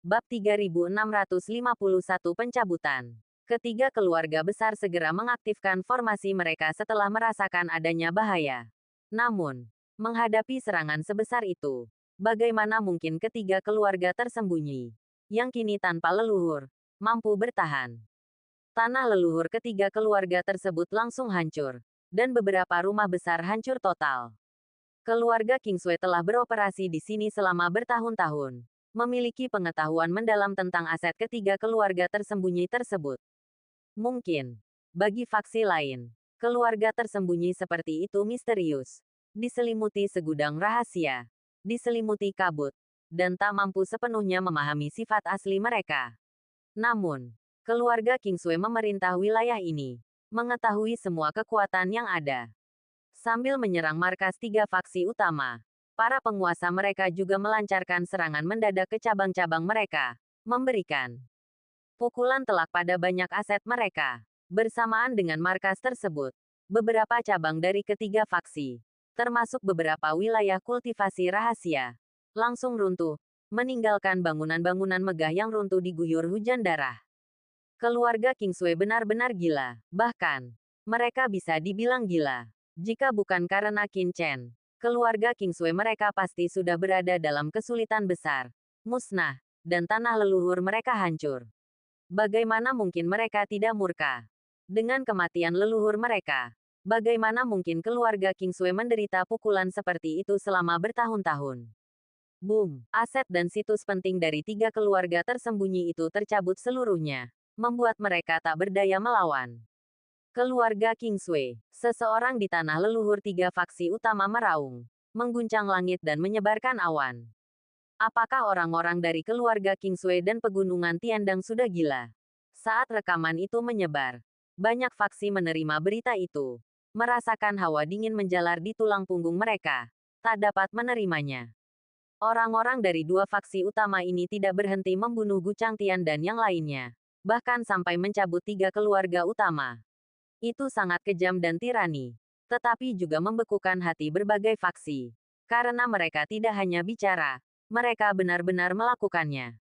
Bab 3651 Pencabutan. Ketiga keluarga besar segera mengaktifkan formasi mereka setelah merasakan adanya bahaya. Namun, menghadapi serangan sebesar itu, bagaimana mungkin ketiga keluarga tersembunyi, yang kini tanpa leluhur, mampu bertahan? Tanah leluhur ketiga keluarga tersebut langsung hancur, dan beberapa rumah besar hancur total. Keluarga Kingsway telah beroperasi di sini selama bertahun-tahun, memiliki pengetahuan mendalam tentang aset ketiga keluarga tersembunyi tersebut. Mungkin, bagi faksi lain, keluarga tersembunyi seperti itu misterius, diselimuti segudang rahasia, diselimuti kabut, dan tak mampu sepenuhnya memahami sifat asli mereka. Namun, keluarga Kingsway memerintah wilayah ini, mengetahui semua kekuatan yang ada. Sambil menyerang markas tiga faksi utama, para penguasa mereka juga melancarkan serangan mendadak ke cabang-cabang mereka, memberikan pukulan telak pada banyak aset mereka. Bersamaan dengan markas tersebut, beberapa cabang dari ketiga faksi, termasuk beberapa wilayah kultivasi rahasia, langsung runtuh, meninggalkan bangunan-bangunan megah yang runtuh diguyur hujan darah. Keluarga Kingsway benar-benar gila, bahkan, mereka bisa dibilang gila. Jika bukan karena Qin Chen, keluarga Kingsway mereka pasti sudah berada dalam kesulitan besar, musnah, dan tanah leluhur mereka hancur. Bagaimana mungkin mereka tidak murka dengan kematian leluhur mereka? Bagaimana mungkin keluarga Kingsway menderita pukulan seperti itu selama bertahun-tahun? Boom! Aset dan situs penting dari tiga keluarga tersembunyi itu tercabut seluruhnya, membuat mereka tak berdaya melawan. Keluarga Kingsway, seseorang di tanah leluhur tiga faksi utama meraung, mengguncang langit dan menyebarkan awan. Apakah orang-orang dari keluarga Kingsway dan pegunungan Tiandang sudah gila? Saat rekaman itu menyebar, banyak faksi menerima berita itu, merasakan hawa dingin menjalar di tulang punggung mereka, tak dapat menerimanya. Orang-orang dari dua faksi utama ini tidak berhenti membunuh Gu Changtian dan yang lainnya, bahkan sampai mencabut tiga keluarga utama. Itu sangat kejam dan tirani, tetapi juga membekukan hati berbagai faksi. Karena mereka tidak hanya bicara, mereka benar-benar melakukannya.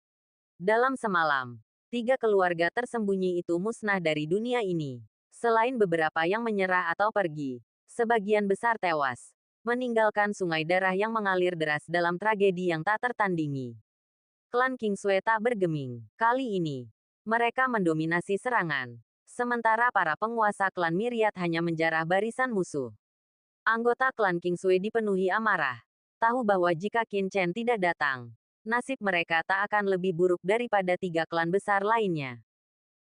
Dalam semalam, tiga keluarga tersembunyi itu musnah dari dunia ini. Selain beberapa yang menyerah atau pergi, sebagian besar tewas, meninggalkan sungai darah yang mengalir deras dalam tragedi yang tak tertandingi. Klan Kingsway tak bergeming. Kali ini, mereka mendominasi serangan. Sementara para penguasa klan Myriad hanya menjarah barisan musuh. Anggota klan Kingsway dipenuhi amarah. Tahu bahwa jika Qin Chen tidak datang, nasib mereka tak akan lebih buruk daripada tiga klan besar lainnya.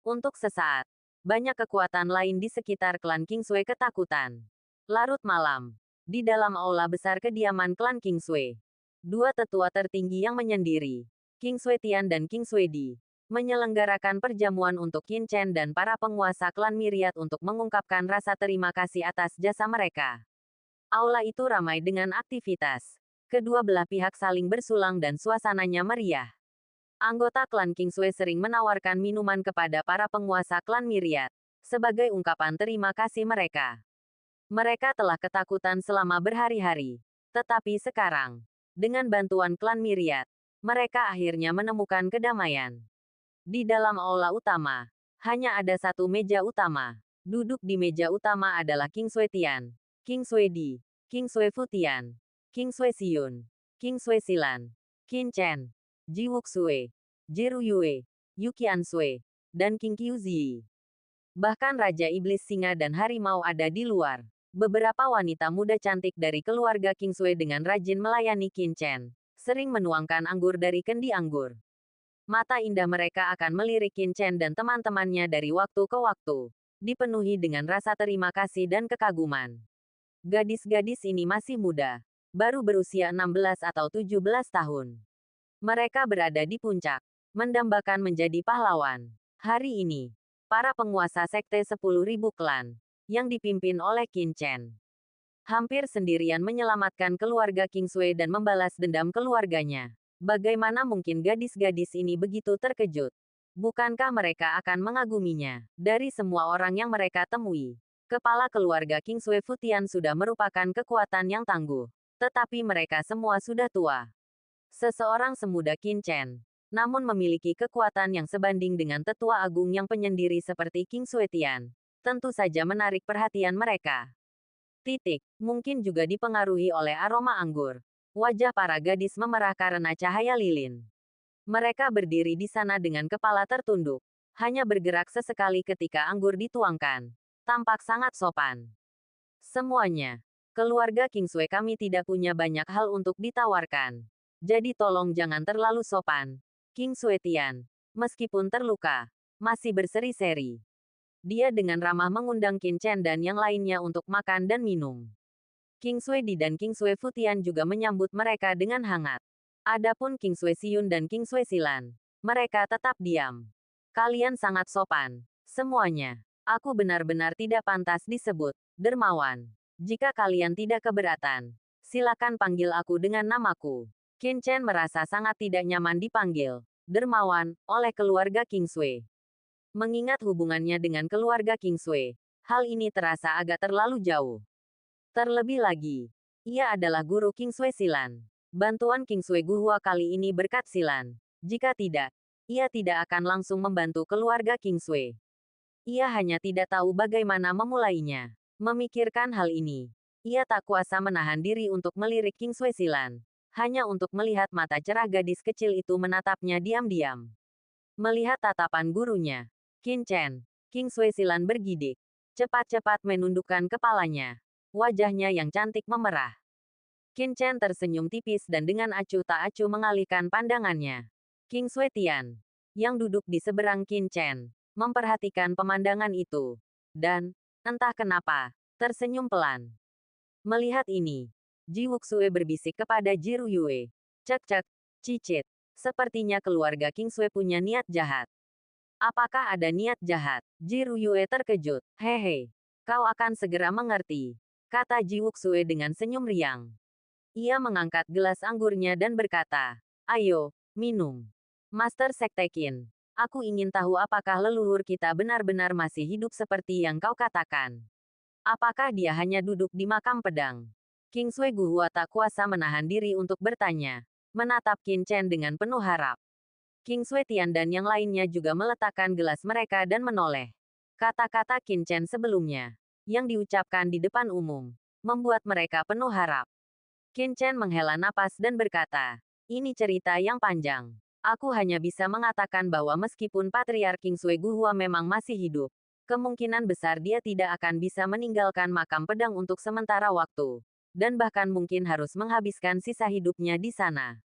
Untuk sesaat, banyak kekuatan lain di sekitar klan Kingsway ketakutan. Larut malam, di dalam aula besar kediaman klan Kingsway, dua tetua tertinggi yang menyendiri, Kingsway Tian dan Kingsway Di, menyelenggarakan perjamuan untuk Qin Chen dan para penguasa klan Myriad untuk mengungkapkan rasa terima kasih atas jasa mereka. Aula itu ramai dengan aktivitas. Kedua belah pihak saling bersulang dan suasananya meriah. Anggota klan Kingsway sering menawarkan minuman kepada para penguasa klan Myriad, sebagai ungkapan terima kasih mereka. Mereka telah ketakutan selama berhari-hari. Tetapi sekarang, dengan bantuan klan Myriad, mereka akhirnya menemukan kedamaian. Di dalam aula utama, hanya ada satu meja utama. Duduk di meja utama adalah Kingsway Tian, Kingsway Di, Kingsway Futian, Kingsway Xiun, Kingsway Silan, Qin Chen, Ji Wuxue, Jiru Yue, Yuki Ansue, dan King Qiu Ziyi. Bahkan Raja Iblis Singa dan Harimau ada di luar. Beberapa wanita muda cantik dari keluarga Kingsway dengan rajin melayani Qin Chen, sering menuangkan anggur dari kendi anggur. Mata indah mereka akan melirik Qin Chen dan teman-temannya dari waktu ke waktu, dipenuhi dengan rasa terima kasih dan kekaguman. Gadis-gadis ini masih muda, baru berusia 16 atau 17 tahun. Mereka berada di puncak, mendambakan menjadi pahlawan. Hari ini, para penguasa sekte 10.000 klan, yang dipimpin oleh Qin Chen, hampir sendirian menyelamatkan keluarga Kingsway dan membalas dendam keluarganya. Bagaimana mungkin gadis-gadis ini begitu terkejut? Bukankah mereka akan mengaguminya? Dari semua orang yang mereka temui, kepala keluarga Kingsway Futian sudah merupakan kekuatan yang tangguh. Tetapi mereka semua sudah tua. Seseorang semuda Qin Chen, namun memiliki kekuatan yang sebanding dengan tetua agung yang penyendiri seperti King Suetian, tentu saja menarik perhatian mereka. Mungkin juga dipengaruhi oleh aroma anggur. Wajah para gadis memerah karena cahaya lilin. Mereka berdiri di sana dengan kepala tertunduk, hanya bergerak sesekali ketika anggur dituangkan. Tampak sangat sopan. Semuanya. Keluarga Kingsway kami tidak punya banyak hal untuk ditawarkan. Jadi tolong jangan terlalu sopan. King Suetian, meskipun terluka, masih berseri-seri. Dia dengan ramah mengundang Qin Chen dan yang lainnya untuk makan dan minum. King Suedi dan King Sui Futian juga menyambut mereka dengan hangat. Adapun King Sui Siun dan King Sui Silan, mereka tetap diam. Kalian sangat sopan. Semuanya. Aku benar-benar tidak pantas disebut dermawan. Jika kalian tidak keberatan, silakan panggil aku dengan namaku. Qin Chen merasa sangat tidak nyaman dipanggil dermawan oleh keluarga King Sui. Mengingat hubungannya dengan keluarga King Sui, hal ini terasa agak terlalu jauh. Terlebih lagi, ia adalah guru King Sui Silan. Bantuan King Sui Guhua kali ini berkat Silan. Jika tidak, ia tidak akan langsung membantu keluarga King Sui. Ia hanya tidak tahu bagaimana memulainya. Memikirkan hal ini, ia tak kuasa menahan diri untuk melirik King Sui Silan. Hanya untuk melihat mata cerah gadis kecil itu menatapnya diam-diam. Melihat tatapan gurunya, Qin Chen, King Sui Silan bergidik. Cepat-cepat menundukkan kepalanya. Wajahnya yang cantik memerah. Qin Chen tersenyum tipis dan dengan acuh tak acuh mengalihkan pandangannya. King Sui Tian, yang duduk di seberang Qin Chen, memperhatikan pemandangan itu. Dan, entah kenapa, tersenyum pelan. Melihat ini, Ji Wuxue berbisik kepada Ji Ruyue. Cek-cek, cicit. Sepertinya keluarga King Sui punya niat jahat. Apakah ada niat jahat? Ji Ruyue terkejut. Hehe. Kau akan segera mengerti, kata Ji Wuxue dengan senyum riang. Ia mengangkat gelas anggurnya dan berkata, ayo, minum. Master Sekte Qin, aku ingin tahu apakah leluhur kita benar-benar masih hidup seperti yang kau katakan. Apakah dia hanya duduk di makam pedang? King Sui Guhua tak kuasa menahan diri untuk bertanya, menatap Qin Chen dengan penuh harap. King Sui Tian dan yang lainnya juga meletakkan gelas mereka dan menoleh. Kata-kata Qin Chen sebelumnya, yang diucapkan di depan umum, membuat mereka penuh harap. Qin Chen menghela napas dan berkata, ini cerita yang panjang. Aku hanya bisa mengatakan bahwa meskipun Patriark King Sui Guhua memang masih hidup, kemungkinan besar dia tidak akan bisa meninggalkan makam pedang untuk sementara waktu, dan bahkan mungkin harus menghabiskan sisa hidupnya di sana.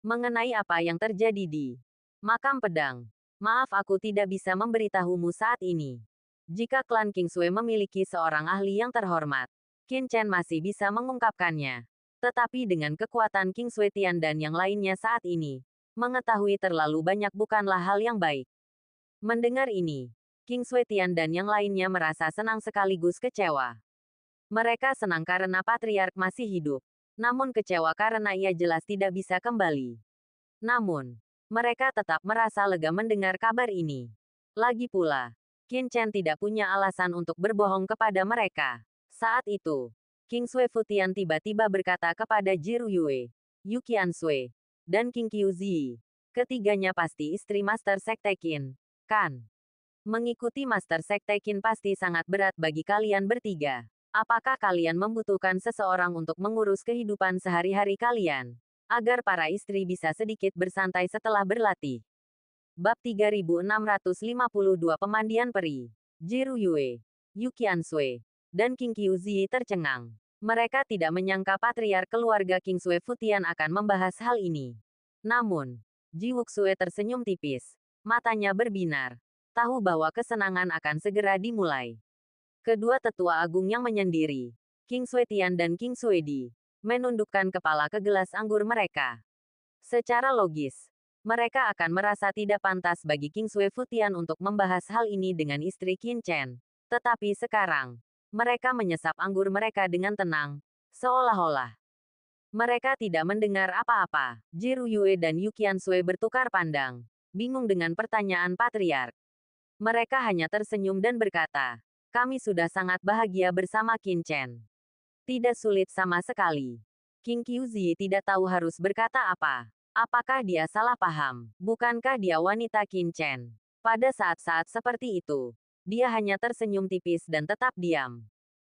Mengenai apa yang terjadi di makam pedang, maaf aku tidak bisa memberitahumu saat ini. Jika klan King Sui memiliki seorang ahli yang terhormat, Qin Chen masih bisa mengungkapkannya. Tetapi dengan kekuatan King Sui Tian dan yang lainnya saat ini, mengetahui terlalu banyak bukanlah hal yang baik. Mendengar ini, King Sui Tian dan yang lainnya merasa senang sekaligus kecewa. Mereka senang karena Patriark masih hidup, namun kecewa karena ia jelas tidak bisa kembali. Namun, mereka tetap merasa lega mendengar kabar ini. Lagi pula, Qin Chen tidak punya alasan untuk berbohong kepada mereka. Saat itu, King Sui Futian tiba-tiba berkata kepada Ji Ruyue, Yu Qiansui, dan King Qiu Ziyi. Ketiganya pasti istri Master Sekte Qin, kan? Mengikuti Master Sekte Qin pasti sangat berat bagi kalian bertiga. Apakah kalian membutuhkan seseorang untuk mengurus kehidupan sehari-hari kalian, agar para istri bisa sedikit bersantai setelah berlatih? Bab 3652 Pemandian Peri. Ji Ruyue, Yu Qiansui, dan King Qiu Ziyi tercengang. Mereka tidak menyangka patriark keluarga King Sui Futian akan membahas hal ini. Namun, Ji Wuxue tersenyum tipis. Matanya berbinar. Tahu bahwa kesenangan akan segera dimulai. Kedua tetua agung yang menyendiri, King Sui Tian dan King Sui Di, menundukkan kepala ke gelas anggur mereka. Secara logis, mereka akan merasa tidak pantas bagi King Sui Futian untuk membahas hal ini dengan istri Qin Chen. Tetapi sekarang, mereka menyesap anggur mereka dengan tenang, seolah-olah mereka tidak mendengar apa-apa. Ji Ruyue dan Yu Qiansui bertukar pandang, bingung dengan pertanyaan patriark. Mereka hanya tersenyum dan berkata, kami sudah sangat bahagia bersama Qin Chen. Tidak sulit sama sekali. King Qiu Ziyi tidak tahu harus berkata apa. Apakah dia salah paham? Bukankah dia wanita Qin Chen? Pada saat-saat seperti itu, dia hanya tersenyum tipis dan tetap diam.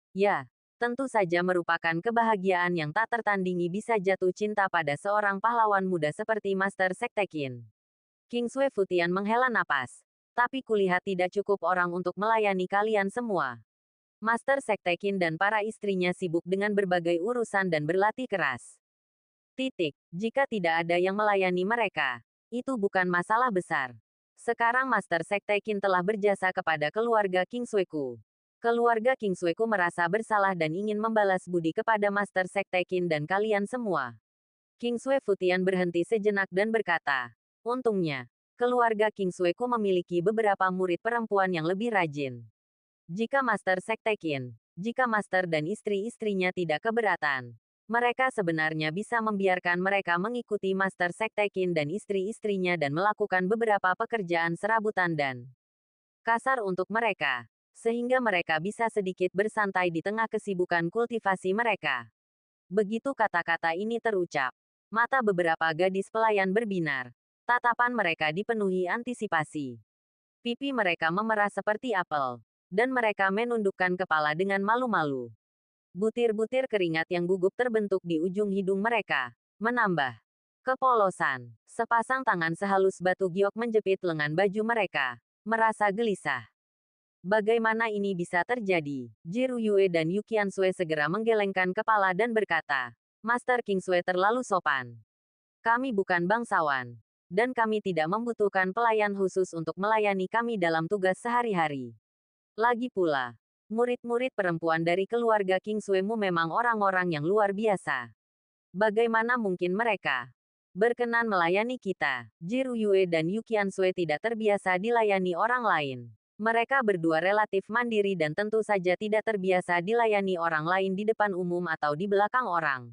Ya, tentu saja merupakan kebahagiaan yang tak tertandingi bisa jatuh cinta pada seorang pahlawan muda seperti Master Sekte Qin. Kingsway Futian menghela napas. Tapi kulihat tidak cukup orang untuk melayani kalian semua. Master Sekte Qin dan para istrinya sibuk dengan berbagai urusan dan berlatih keras. Jika tidak ada yang melayani mereka, itu bukan masalah besar. Sekarang Master Sekte Qin telah berjasa kepada keluarga Kingsway-ku. Keluarga Kingsway-ku merasa bersalah dan ingin membalas budi kepada Master Sekte Qin dan kalian semua. Kingsway Futian berhenti sejenak dan berkata, untungnya, keluarga Kingsway-ku memiliki beberapa murid perempuan yang lebih rajin. Jika Master Sekte Qin, jika Master dan istri-istrinya tidak keberatan, mereka sebenarnya bisa membiarkan mereka mengikuti Master Sekte Qin dan istri-istrinya dan melakukan beberapa pekerjaan serabutan dan kasar untuk mereka, sehingga mereka bisa sedikit bersantai di tengah kesibukan kultivasi mereka. Begitu kata-kata ini terucap, mata beberapa gadis pelayan berbinar. Tatapan mereka dipenuhi antisipasi. Pipi mereka memerah seperti apel. Dan mereka menundukkan kepala dengan malu-malu. Butir-butir keringat yang gugup terbentuk di ujung hidung mereka. Menambah kepolosan. Sepasang tangan sehalus batu giok menjepit lengan baju mereka. Merasa gelisah. Bagaimana ini bisa terjadi? Jiru Yue dan Yukian Sue segera menggelengkan kepala dan berkata, Master Kingsway terlalu sopan. Kami bukan bangsawan. Dan kami tidak membutuhkan pelayan khusus untuk melayani kami dalam tugas sehari-hari. Lagi pula, murid-murid perempuan dari keluarga Kingsway-mu memang orang-orang yang luar biasa. Bagaimana mungkin mereka berkenan melayani kita? Jiru Yue dan Yukian Sue tidak terbiasa dilayani orang lain. Mereka berdua relatif mandiri dan tentu saja tidak terbiasa dilayani orang lain di depan umum atau di belakang orang.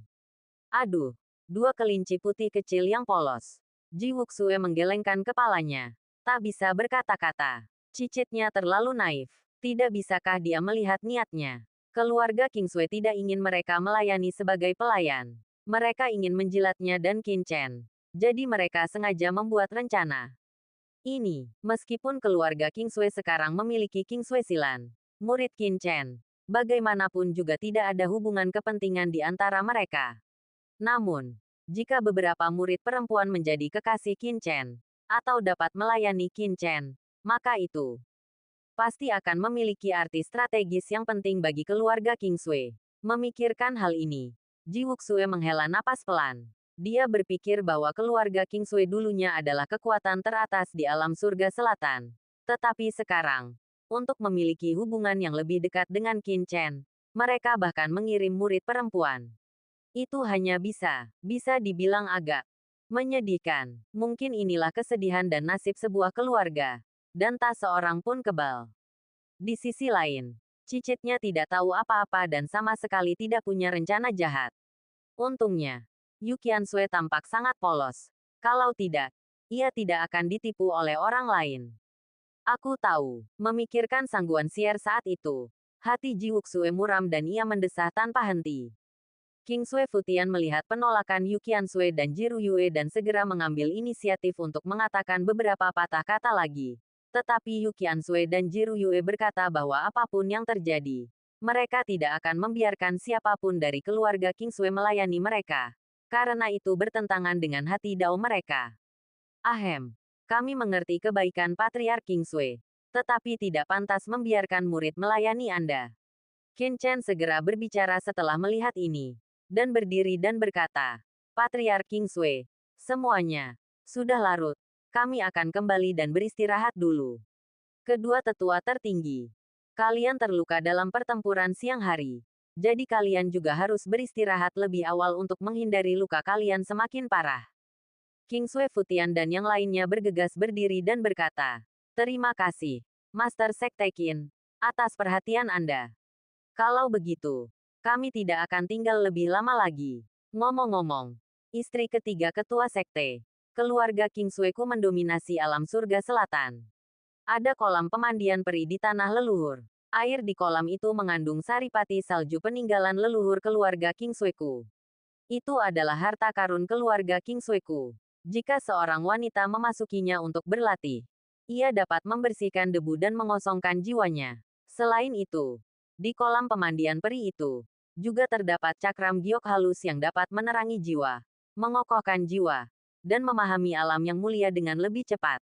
Aduh, dua kelinci putih kecil yang polos. Ji Wuxue menggelengkan kepalanya. Tak bisa berkata-kata. Cicitnya terlalu naif. Tidak bisakah dia melihat niatnya? Keluarga Kingsway tidak ingin mereka melayani sebagai pelayan. Mereka ingin menjilatnya dan Qin Chen. Jadi mereka sengaja membuat rencana ini. Meskipun keluarga Kingsway sekarang memiliki Kingsway Silan, murid Qin Chen, bagaimanapun juga tidak ada hubungan kepentingan di antara mereka. Namun, jika beberapa murid perempuan menjadi kekasih Qin Chen, atau dapat melayani Qin Chen, maka itu pasti akan memiliki arti strategis yang penting bagi keluarga Kingsway. Memikirkan hal ini, Ji Wuxue menghela napas pelan. Dia berpikir bahwa keluarga Kingsway dulunya adalah kekuatan teratas di alam surga selatan. Tetapi sekarang, untuk memiliki hubungan yang lebih dekat dengan Qin Chen, mereka bahkan mengirim murid perempuan. Itu hanya bisa dibilang agak menyedihkan. Mungkin inilah kesedihan dan nasib sebuah keluarga. Dan tak seorang pun kebal. Di sisi lain, cicitnya tidak tahu apa-apa dan sama sekali tidak punya rencana jahat. Untungnya, Yukian Sue tampak sangat polos. Kalau tidak, ia tidak akan ditipu oleh orang lain. Aku tahu, memikirkan Sangguan Sier saat itu. Hati Ji Wuxue muram dan ia mendesah tanpa henti. Kingsway Futian melihat penolakan Yukian Sue dan Jiru Yue dan segera mengambil inisiatif untuk mengatakan beberapa patah kata lagi. Tetapi Yukian Sue dan Jiru Yue berkata bahwa apapun yang terjadi, mereka tidak akan membiarkan siapapun dari keluarga Kingsway melayani mereka. Karena itu bertentangan dengan hati Dao mereka. Ahem, kami mengerti kebaikan Patriark Kingsway, tetapi tidak pantas membiarkan murid melayani Anda. Qin Chen segera berbicara setelah melihat ini, dan berdiri dan berkata, Patriark Kingsway, semuanya sudah larut. Kami akan kembali dan beristirahat dulu. Kedua tetua tertinggi. Kalian terluka dalam pertempuran siang hari. Jadi kalian juga harus beristirahat lebih awal untuk menghindari luka kalian semakin parah. Kingsway Futian dan yang lainnya bergegas berdiri dan berkata, terima kasih, Master Sekte Qin, atas perhatian Anda. Kalau begitu, kami tidak akan tinggal lebih lama lagi. Ngomong-ngomong, istri ketiga ketua sekte, keluarga Kingsway-ku mendominasi alam surga selatan. Ada kolam pemandian peri di tanah leluhur. Air di kolam itu mengandung saripati salju peninggalan leluhur keluarga Kingsway-ku. Itu adalah harta karun keluarga Kingsway-ku. Jika seorang wanita memasukinya untuk berlatih, ia dapat membersihkan debu dan mengosongkan jiwanya. Selain itu, di kolam pemandian peri itu, juga terdapat cakram giok halus yang dapat menerangi jiwa, mengokohkan jiwa, dan memahami alam yang mulia dengan lebih cepat.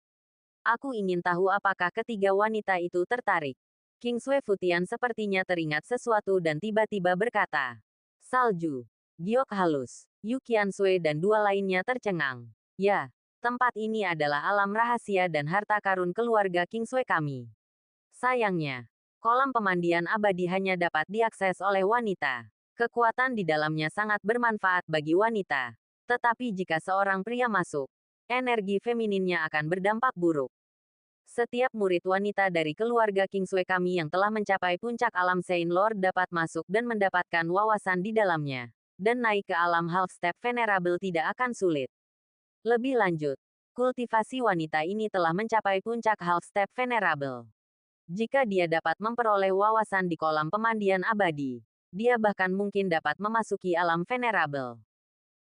Aku ingin tahu apakah ketiga wanita itu tertarik. King Sui Futian sepertinya teringat sesuatu dan tiba-tiba berkata, "Salju, giok halus." Yu Qiansui dan dua lainnya tercengang. Ya, tempat ini adalah alam rahasia dan harta karun keluarga King Sui kami. Sayangnya, kolam pemandian abadi hanya dapat diakses oleh wanita. Kekuatan di dalamnya sangat bermanfaat bagi wanita. Tetapi jika seorang pria masuk, energi femininnya akan berdampak buruk. Setiap murid wanita dari keluarga King Sui kami yang telah mencapai puncak alam Saint Lord dapat masuk dan mendapatkan wawasan di dalamnya. Dan naik ke alam half step venerable tidak akan sulit. Lebih lanjut, kultivasi wanita ini telah mencapai puncak half step venerable. Jika dia dapat memperoleh wawasan di kolam pemandian abadi, dia bahkan mungkin dapat memasuki alam venerable.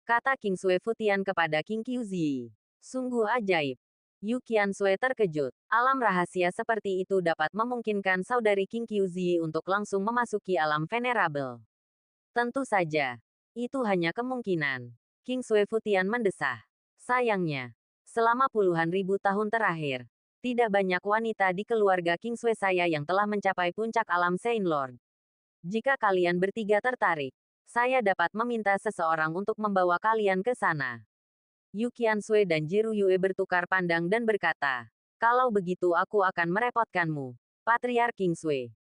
Kata King Sui Futian kepada King Qiuzi. Sungguh ajaib. Yu Qiansui terkejut. Alam rahasia seperti itu dapat memungkinkan saudari King Qiuzi untuk langsung memasuki alam venerable. Tentu saja, itu hanya kemungkinan. King Sui Futian mendesah. Sayangnya, selama puluhan ribu tahun terakhir, tidak banyak wanita di keluarga King Sui saya yang telah mencapai puncak alam Saint Lord. Jika kalian bertiga tertarik, saya dapat meminta seseorang untuk membawa kalian ke sana. Yu Qiansui dan Jiru Yue bertukar pandang dan berkata, "Kalau begitu aku akan merepotkanmu, Patriark King Sui."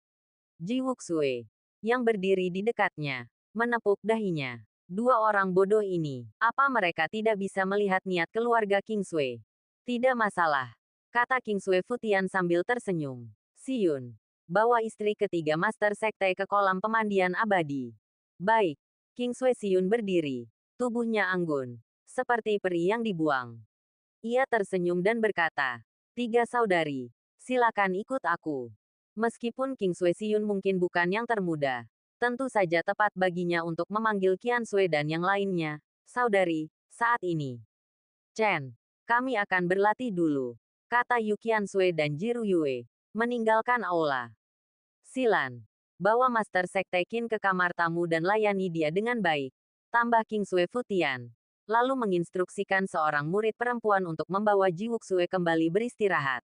Ji Wuxue, yang berdiri di dekatnya, menepuk dahinya. Dua orang bodoh ini, apa mereka tidak bisa melihat niat keluarga King Sui? Tidak masalah, kata King Sui Futian sambil tersenyum. Siun, bawa istri ketiga Master Sekte ke kolam pemandian abadi. Baik, King Sui Siun berdiri. Tubuhnya anggun, seperti peri yang dibuang. Ia tersenyum dan berkata, "Tiga saudari, silakan ikut aku." Meskipun King Sui Siun mungkin bukan yang termuda, tentu saja tepat baginya untuk memanggil Qiansui dan yang lainnya, "Saudari, saat ini." "Chen, kami akan berlatih dulu," kata Yu Qiansui dan Jiru Yue, meninggalkan aula. "Silan, bawa Master Sekte Qin ke kamar tamu dan layani dia dengan baik," tambah King Sui Futian. Lalu menginstruksikan seorang murid perempuan untuk membawa Ji Wuxue kembali beristirahat.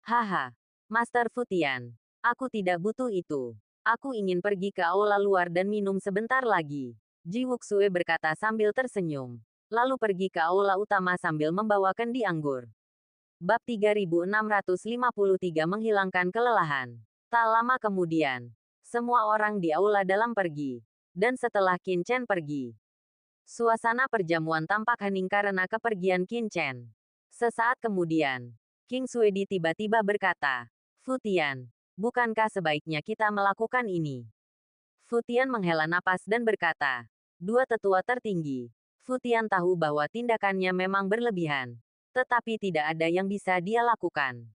"Haha, Master Futian, aku tidak butuh itu. Aku ingin pergi ke aula luar dan minum sebentar lagi." Ji Wuxue berkata sambil tersenyum. Lalu pergi ke aula utama sambil membawa kendi anggur. Bab 3653 menghilangkan kelelahan. Tak lama kemudian, semua orang di aula dalam pergi. Dan setelah Qin Chen pergi, suasana perjamuan tampak hening karena kepergian Qin Chen. Sesaat kemudian, King Suedi tiba-tiba berkata, "Futian, bukankah sebaiknya kita melakukan ini?" Futian menghela napas dan berkata, "Dua tetua tertinggi." Futian tahu bahwa tindakannya memang berlebihan. Tetapi tidak ada yang bisa dia lakukan.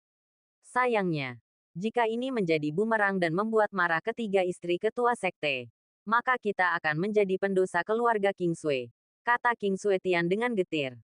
Sayangnya, jika ini menjadi bumerang dan membuat marah ketiga istri ketua sekte, maka kita akan menjadi pendosa keluarga King Sui, kata King Sui Tian dengan getir.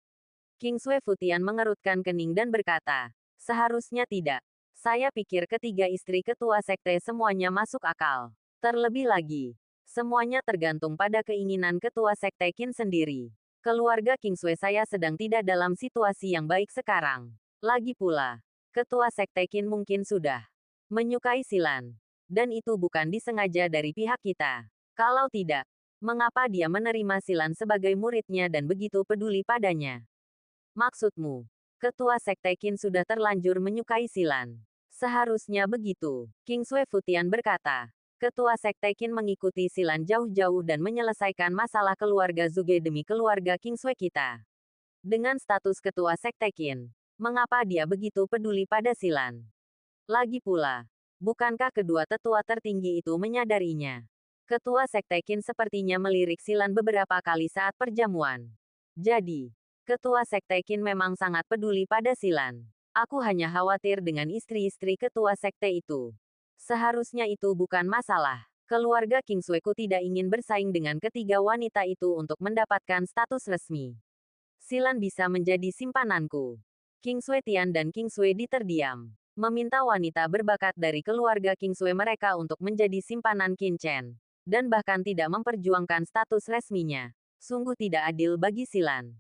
King Sui Futian mengerutkan kening dan berkata, "Seharusnya tidak. Saya pikir ketiga istri ketua sekte semuanya masuk akal. Terlebih lagi, semuanya tergantung pada keinginan ketua sekte Qin sendiri. Keluarga King Sui saya sedang tidak dalam situasi yang baik sekarang. Lagi pula, ketua sekte Qin mungkin sudah menyukai Silan. Dan itu bukan disengaja dari pihak kita. Kalau tidak, mengapa dia menerima Silan sebagai muridnya dan begitu peduli padanya?" "Maksudmu, ketua sekte Qin sudah terlanjur menyukai Silan?" "Seharusnya begitu," King Sui Futian berkata. "Ketua sekte Qin mengikuti Silan jauh-jauh dan menyelesaikan masalah keluarga Zuge demi keluarga King Sui kita. Dengan status ketua sekte Qin, mengapa dia begitu peduli pada Silan? Lagi pula, bukankah kedua tetua tertinggi itu menyadarinya?" Ketua sekte Qin sepertinya melirik Silan beberapa kali saat perjamuan. Jadi, ketua sekte Qin memang sangat peduli pada Silan. Aku hanya khawatir dengan istri-istri ketua sekte itu. Seharusnya itu bukan masalah. Keluarga King Sueku tidak ingin bersaing dengan ketiga wanita itu untuk mendapatkan status resmi. Silan bisa menjadi simpananku. King Sui Tian dan King Sui Di terdiam. Meminta wanita berbakat dari keluarga King Sui mereka untuk menjadi simpanan Qin Chen. Dan bahkan tidak memperjuangkan status resminya. Sungguh tidak adil bagi Silan.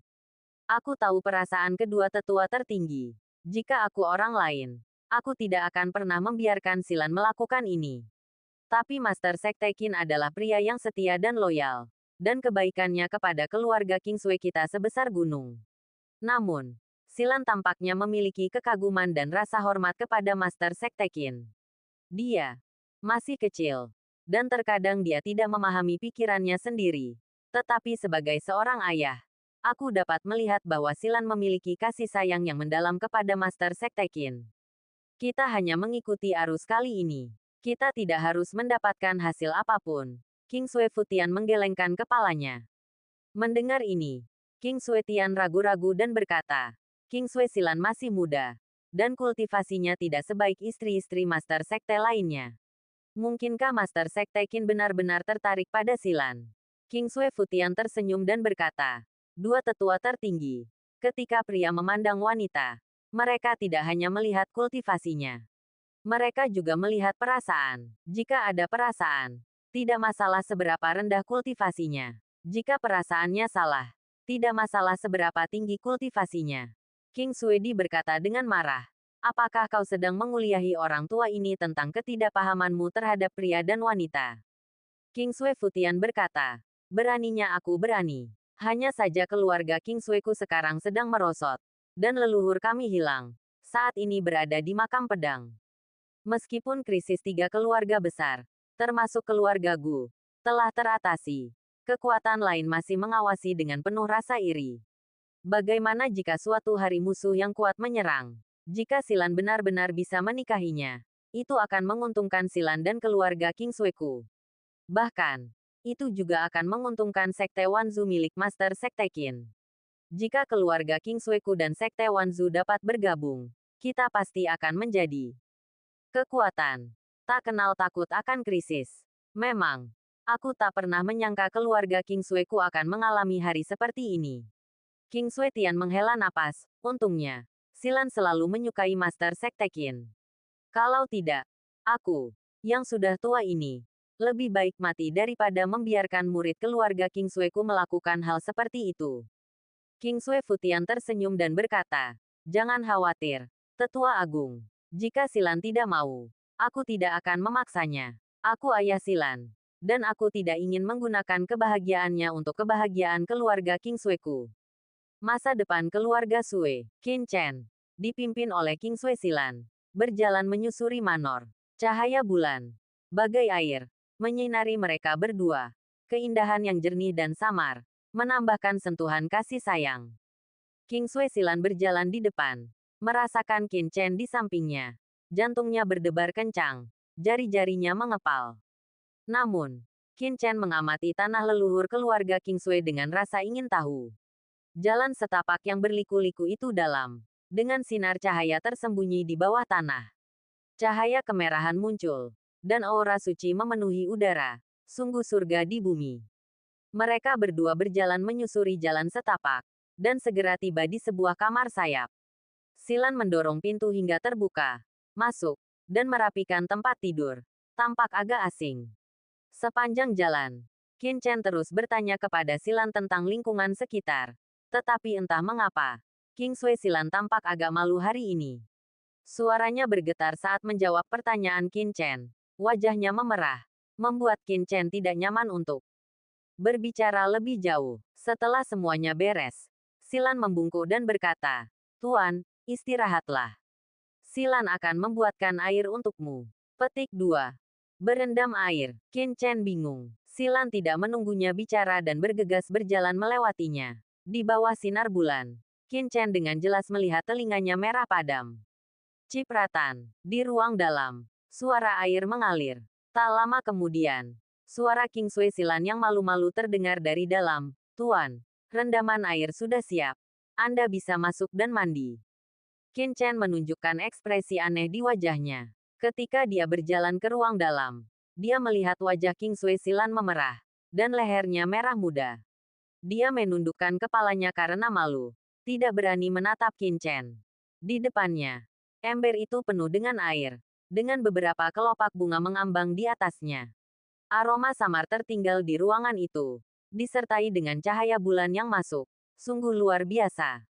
Aku tahu perasaan kedua tetua tertinggi. Jika aku orang lain, aku tidak akan pernah membiarkan Silan melakukan ini. Tapi Master Sekte Qin adalah pria yang setia dan loyal. Dan kebaikannya kepada keluarga King Sui kita sebesar gunung. Namun, Silan tampaknya memiliki kekaguman dan rasa hormat kepada Master Sekte Qin. Dia masih kecil, dan terkadang dia tidak memahami pikirannya sendiri. Tetapi sebagai seorang ayah, aku dapat melihat bahwa Silan memiliki kasih sayang yang mendalam kepada Master Sekte Qin. Kita hanya mengikuti arus kali ini. Kita tidak harus mendapatkan hasil apapun. King Sui Futian menggelengkan kepalanya. Mendengar ini, King Sui Tian ragu-ragu dan berkata, King Sui Silan masih muda, dan kultivasinya tidak sebaik istri-istri Master Sekte lainnya. Mungkinkah Master Sekte Qin benar-benar tertarik pada Silan? King Sui Futian tersenyum dan berkata, dua tetua tertinggi. Ketika pria memandang wanita, mereka tidak hanya melihat kultivasinya. Mereka juga melihat perasaan. Jika ada perasaan, tidak masalah seberapa rendah kultivasinya. Jika perasaannya salah, tidak masalah seberapa tinggi kultivasinya. King Suedi berkata dengan marah. Apakah kau sedang menguliahi orang tua ini tentang ketidakpahamanmu terhadap pria dan wanita? King Sui Futian berkata, beraninya aku berani. Hanya saja keluarga King Suiku sekarang sedang merosot. Dan leluhur kami hilang. Saat ini berada di makam pedang. Meskipun krisis tiga keluarga besar, termasuk keluarga Gu, telah teratasi, kekuatan lain masih mengawasi dengan penuh rasa iri. Bagaimana jika suatu hari musuh yang kuat menyerang? Jika Silan benar-benar bisa menikahinya, itu akan menguntungkan Silan dan keluarga King Suiku. Bahkan, itu juga akan menguntungkan Sekte Wanzu milik Master Sekte Qin. Jika keluarga King Suiku dan Sekte Wanzu dapat bergabung, kita pasti akan menjadi kekuatan. Tak kenal takut akan krisis. Memang, aku tak pernah menyangka keluarga King Suiku akan mengalami hari seperti ini. King Sui Tian menghela napas. Untungnya, Silan selalu menyukai Master Sekte Qin. Kalau tidak, aku, yang sudah tua ini, lebih baik mati daripada membiarkan murid keluarga King Suiku melakukan hal seperti itu. King Sui Futian tersenyum dan berkata, jangan khawatir, Tetua Agung. Jika Silan tidak mau, aku tidak akan memaksanya. Aku ayah Silan, dan aku tidak ingin menggunakan kebahagiaannya untuk kebahagiaan keluarga King Suiku. Masa depan keluarga Sui, Qin Chen, dipimpin oleh King Sui Silan, berjalan menyusuri manor. Cahaya bulan, bagai air, menyinari mereka berdua. Keindahan yang jernih dan samar, menambahkan sentuhan kasih sayang. King Sui Silan berjalan di depan, merasakan Qin Chen di sampingnya. Jantungnya berdebar kencang, jari-jarinya mengepal. Namun, Qin Chen mengamati tanah leluhur keluarga King Sui dengan rasa ingin tahu. Jalan setapak yang berliku-liku itu dalam, dengan sinar cahaya tersembunyi di bawah tanah. Cahaya kemerahan muncul, dan aura suci memenuhi udara. Sungguh surga di bumi. Mereka berdua berjalan menyusuri jalan setapak, dan segera tiba di sebuah kamar sayap. Silan mendorong pintu hingga terbuka, masuk, dan merapikan tempat tidur. Tampak agak asing. Sepanjang jalan, Qin Chen terus bertanya kepada Silan tentang lingkungan sekitar. Tetapi entah mengapa, King Sui Silan tampak agak malu hari ini. Suaranya bergetar saat menjawab pertanyaan Qin Chen. Wajahnya memerah, membuat Qin Chen tidak nyaman untuk berbicara lebih jauh. Setelah semuanya beres, Silan membungkuk dan berkata, Tuan, istirahatlah. Silan akan membuatkan air untukmu. Petik 2. Berendam air. Qin Chen bingung. Silan tidak menunggunya bicara dan bergegas berjalan melewatinya. Di bawah sinar bulan, Qin Chen dengan jelas melihat telinganya merah padam. Cipratan. Di ruang dalam, suara air mengalir. Tak lama kemudian, suara King Sui Silan yang malu-malu terdengar dari dalam. Tuan, rendaman air sudah siap. Anda bisa masuk dan mandi. Qin Chen menunjukkan ekspresi aneh di wajahnya. Ketika dia berjalan ke ruang dalam, dia melihat wajah King Sui Silan memerah, dan lehernya merah muda. Dia menundukkan kepalanya karena malu. Tidak berani menatap Qin Chen. Di depannya, ember itu penuh dengan air. Dengan beberapa kelopak bunga mengambang di atasnya. Aroma samar tertinggal di ruangan itu. Disertai dengan cahaya bulan yang masuk. Sungguh luar biasa.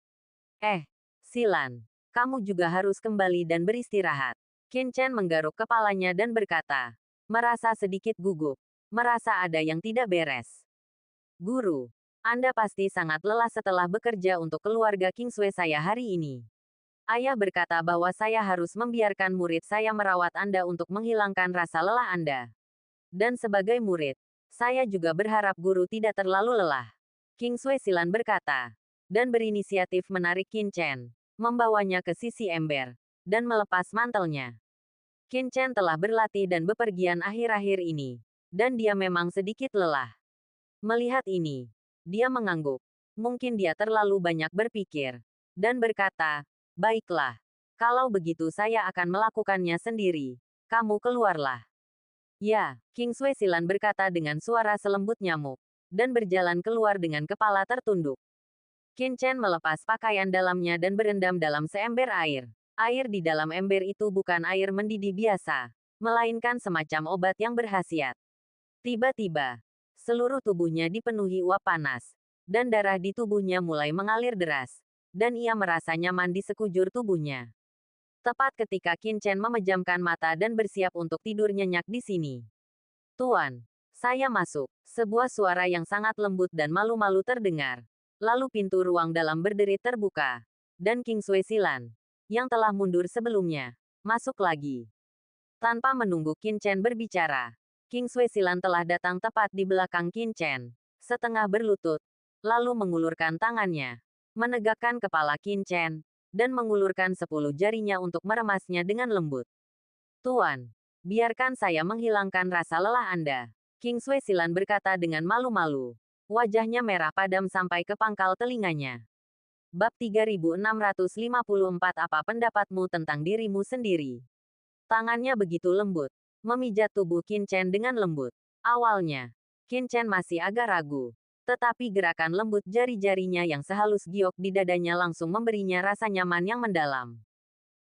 Silan. Kamu juga harus kembali dan beristirahat. Qin Chen menggaruk kepalanya dan berkata. Merasa sedikit gugup. Merasa ada yang tidak beres. Guru, Anda pasti sangat lelah setelah bekerja untuk keluarga Kingsway saya hari ini. Ayah berkata bahwa saya harus membiarkan murid saya merawat Anda untuk menghilangkan rasa lelah Anda. Dan sebagai murid, saya juga berharap guru tidak terlalu lelah. Kingsway Silan berkata. Dan berinisiatif menarik Qin Chen. Membawanya ke sisi ember. Dan melepas mantelnya. Qin Chen telah berlatih dan bepergian akhir-akhir ini. Dan dia memang sedikit lelah. Melihat ini, dia mengangguk. Mungkin dia terlalu banyak berpikir. Dan berkata, baiklah. Kalau begitu saya akan melakukannya sendiri. Kamu keluarlah. Ya, Kingsway Silan berkata dengan suara selembut nyamuk. Dan berjalan keluar dengan kepala tertunduk. Qin Chen melepas pakaian dalamnya dan berendam dalam seember air. Air di dalam ember itu bukan air mendidih biasa, melainkan semacam obat yang berkhasiat. Tiba-tiba, seluruh tubuhnya dipenuhi uap panas, dan darah di tubuhnya mulai mengalir deras, dan ia merasa nyaman di sekujur tubuhnya. Tepat ketika Qin Chen memejamkan mata dan bersiap untuk tidur nyenyak di sini. Tuan, saya masuk. Sebuah suara yang sangat lembut dan malu-malu terdengar. Lalu pintu ruang dalam berderi terbuka. Dan Kingsway Silan, yang telah mundur sebelumnya, masuk lagi. Tanpa menunggu Qin Chen berbicara, Kingsway Silan telah datang tepat di belakang Qin Chen, setengah berlutut, lalu mengulurkan tangannya, menegakkan kepala Qin Chen, dan mengulurkan 10 jarinya untuk meremasnya dengan lembut. Tuan, biarkan saya menghilangkan rasa lelah Anda. Kingsway Silan berkata dengan malu-malu. Wajahnya merah padam sampai ke pangkal telinganya. Bab 3654 Apa pendapatmu tentang dirimu sendiri? Tangannya begitu lembut, memijat tubuh Qin Chen dengan lembut. Awalnya, Qin Chen masih agak ragu. Tetapi gerakan lembut jari-jarinya yang sehalus giok di dadanya langsung memberinya rasa nyaman yang mendalam.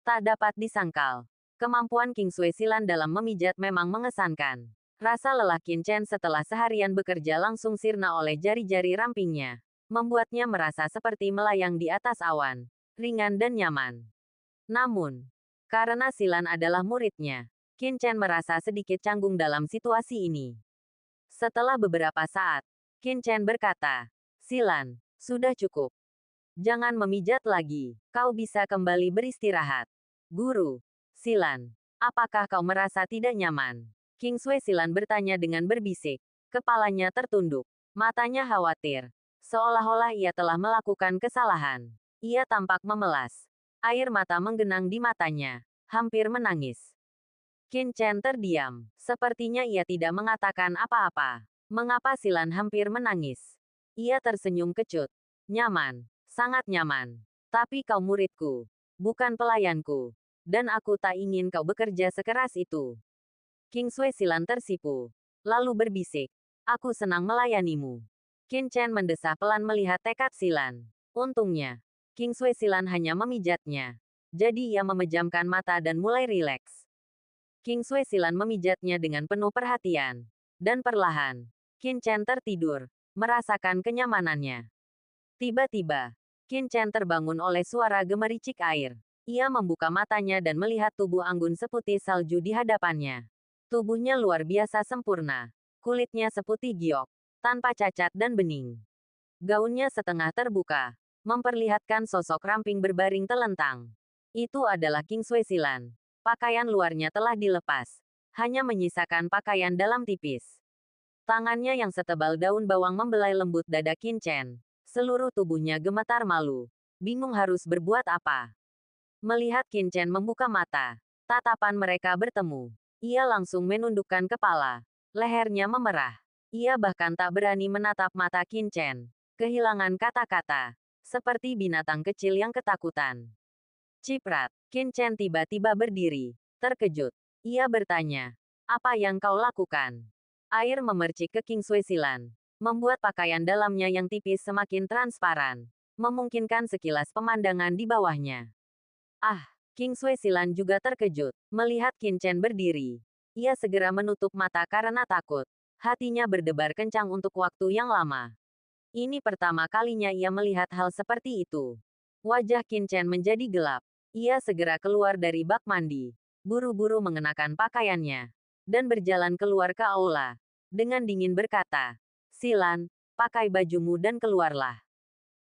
Tak dapat disangkal. Kemampuan Kingsway Silan dalam memijat memang mengesankan. Rasa lelah Qin Chen setelah seharian bekerja langsung sirna oleh jari-jari rampingnya. Membuatnya merasa seperti melayang di atas awan, ringan dan nyaman. Namun, karena Silan adalah muridnya, Qin Chen merasa sedikit canggung dalam situasi ini. Setelah beberapa saat, Qin Chen berkata, Silan, sudah cukup. Jangan memijat lagi, kau bisa kembali beristirahat. Guru, Silan, apakah kau merasa tidak nyaman? Kingsway Silan bertanya dengan berbisik. Kepalanya tertunduk, matanya khawatir. Seolah-olah ia telah melakukan kesalahan. Ia tampak memelas. Air mata menggenang di matanya. Hampir menangis. Qin Chen terdiam. Sepertinya ia tidak mengatakan apa-apa. Mengapa Silan hampir menangis? Ia tersenyum kecut. Nyaman. Sangat nyaman. Tapi kau muridku. Bukan pelayanku. Dan aku tak ingin kau bekerja sekeras itu. Kingsway Silan tersipu. Lalu berbisik. Aku senang melayanimu. Qin Chen mendesah pelan melihat tekad Silan. Untungnya, Kingsway Silan hanya memijatnya. Jadi ia memejamkan mata dan mulai rileks. Kingsway Silan memijatnya dengan penuh perhatian. Dan perlahan, Qin Chen tertidur, merasakan kenyamanannya. Tiba-tiba, Qin Chen terbangun oleh suara gemericik air. Ia membuka matanya dan melihat tubuh anggun seputih salju di hadapannya. Tubuhnya luar biasa sempurna. Kulitnya seputih giok, tanpa cacat dan bening. Gaunnya setengah terbuka, memperlihatkan sosok ramping berbaring telentang. Itu adalah Kingsway Silan. Pakaian luarnya telah dilepas, hanya menyisakan pakaian dalam tipis. Tangannya yang setebal daun bawang membelai lembut dada Qin Chen. Seluruh tubuhnya gemetar malu, bingung harus berbuat apa. Melihat Qin Chen membuka mata, tatapan mereka bertemu. Ia langsung menundukkan kepala, lehernya memerah. Ia bahkan tak berani menatap mata Qin Chen. Kehilangan kata-kata. Seperti binatang kecil yang ketakutan. Ciprat. Qin Chen tiba-tiba berdiri. Terkejut. Ia bertanya. Apa yang kau lakukan? Air memercik ke Kingsway Silan. membuat pakaian dalamnya yang tipis semakin transparan, memungkinkan sekilas pemandangan di bawahnya. Ah, King Sui Silan juga terkejut melihat Qin Chen berdiri. Ia segera menutup mata karena takut. Hatinya berdebar kencang untuk waktu yang lama. Ini pertama kalinya ia melihat hal seperti itu. Wajah Qin Chen menjadi gelap. Ia segera keluar dari bak mandi, buru-buru mengenakan pakaiannya, dan berjalan keluar ke aula. Dengan dingin berkata, "Silan, pakai bajumu dan keluarlah."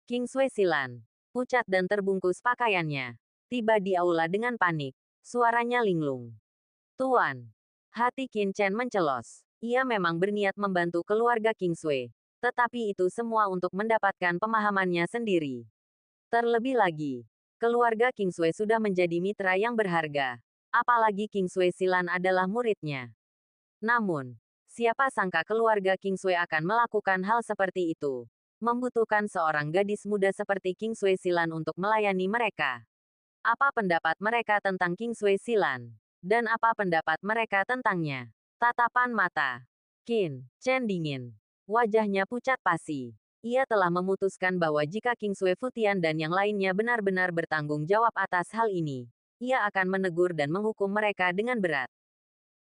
King Sui Silan, pucat dan terbungkus pakaiannya, tiba di aula dengan panik. Suaranya linglung. "Tuan." Hati Qin Chen mencelos. Ia memang berniat membantu keluarga King Sui. Tetapi itu semua untuk mendapatkan pemahamannya sendiri. Terlebih lagi, keluarga King Sui sudah menjadi mitra yang berharga. Apalagi King Sui Silan adalah muridnya. Namun, siapa sangka keluarga King Sui akan melakukan hal seperti itu. Membutuhkan seorang gadis muda seperti King Sui Silan untuk melayani mereka. Apa pendapat mereka tentang King Sui Silan? Dan apa pendapat mereka tentangnya? Tatapan mata Qin Chen dingin. Wajahnya pucat pasi. Ia telah memutuskan bahwa jika King Sui Futian dan yang lainnya benar-benar bertanggung jawab atas hal ini, ia akan menegur dan menghukum mereka dengan berat.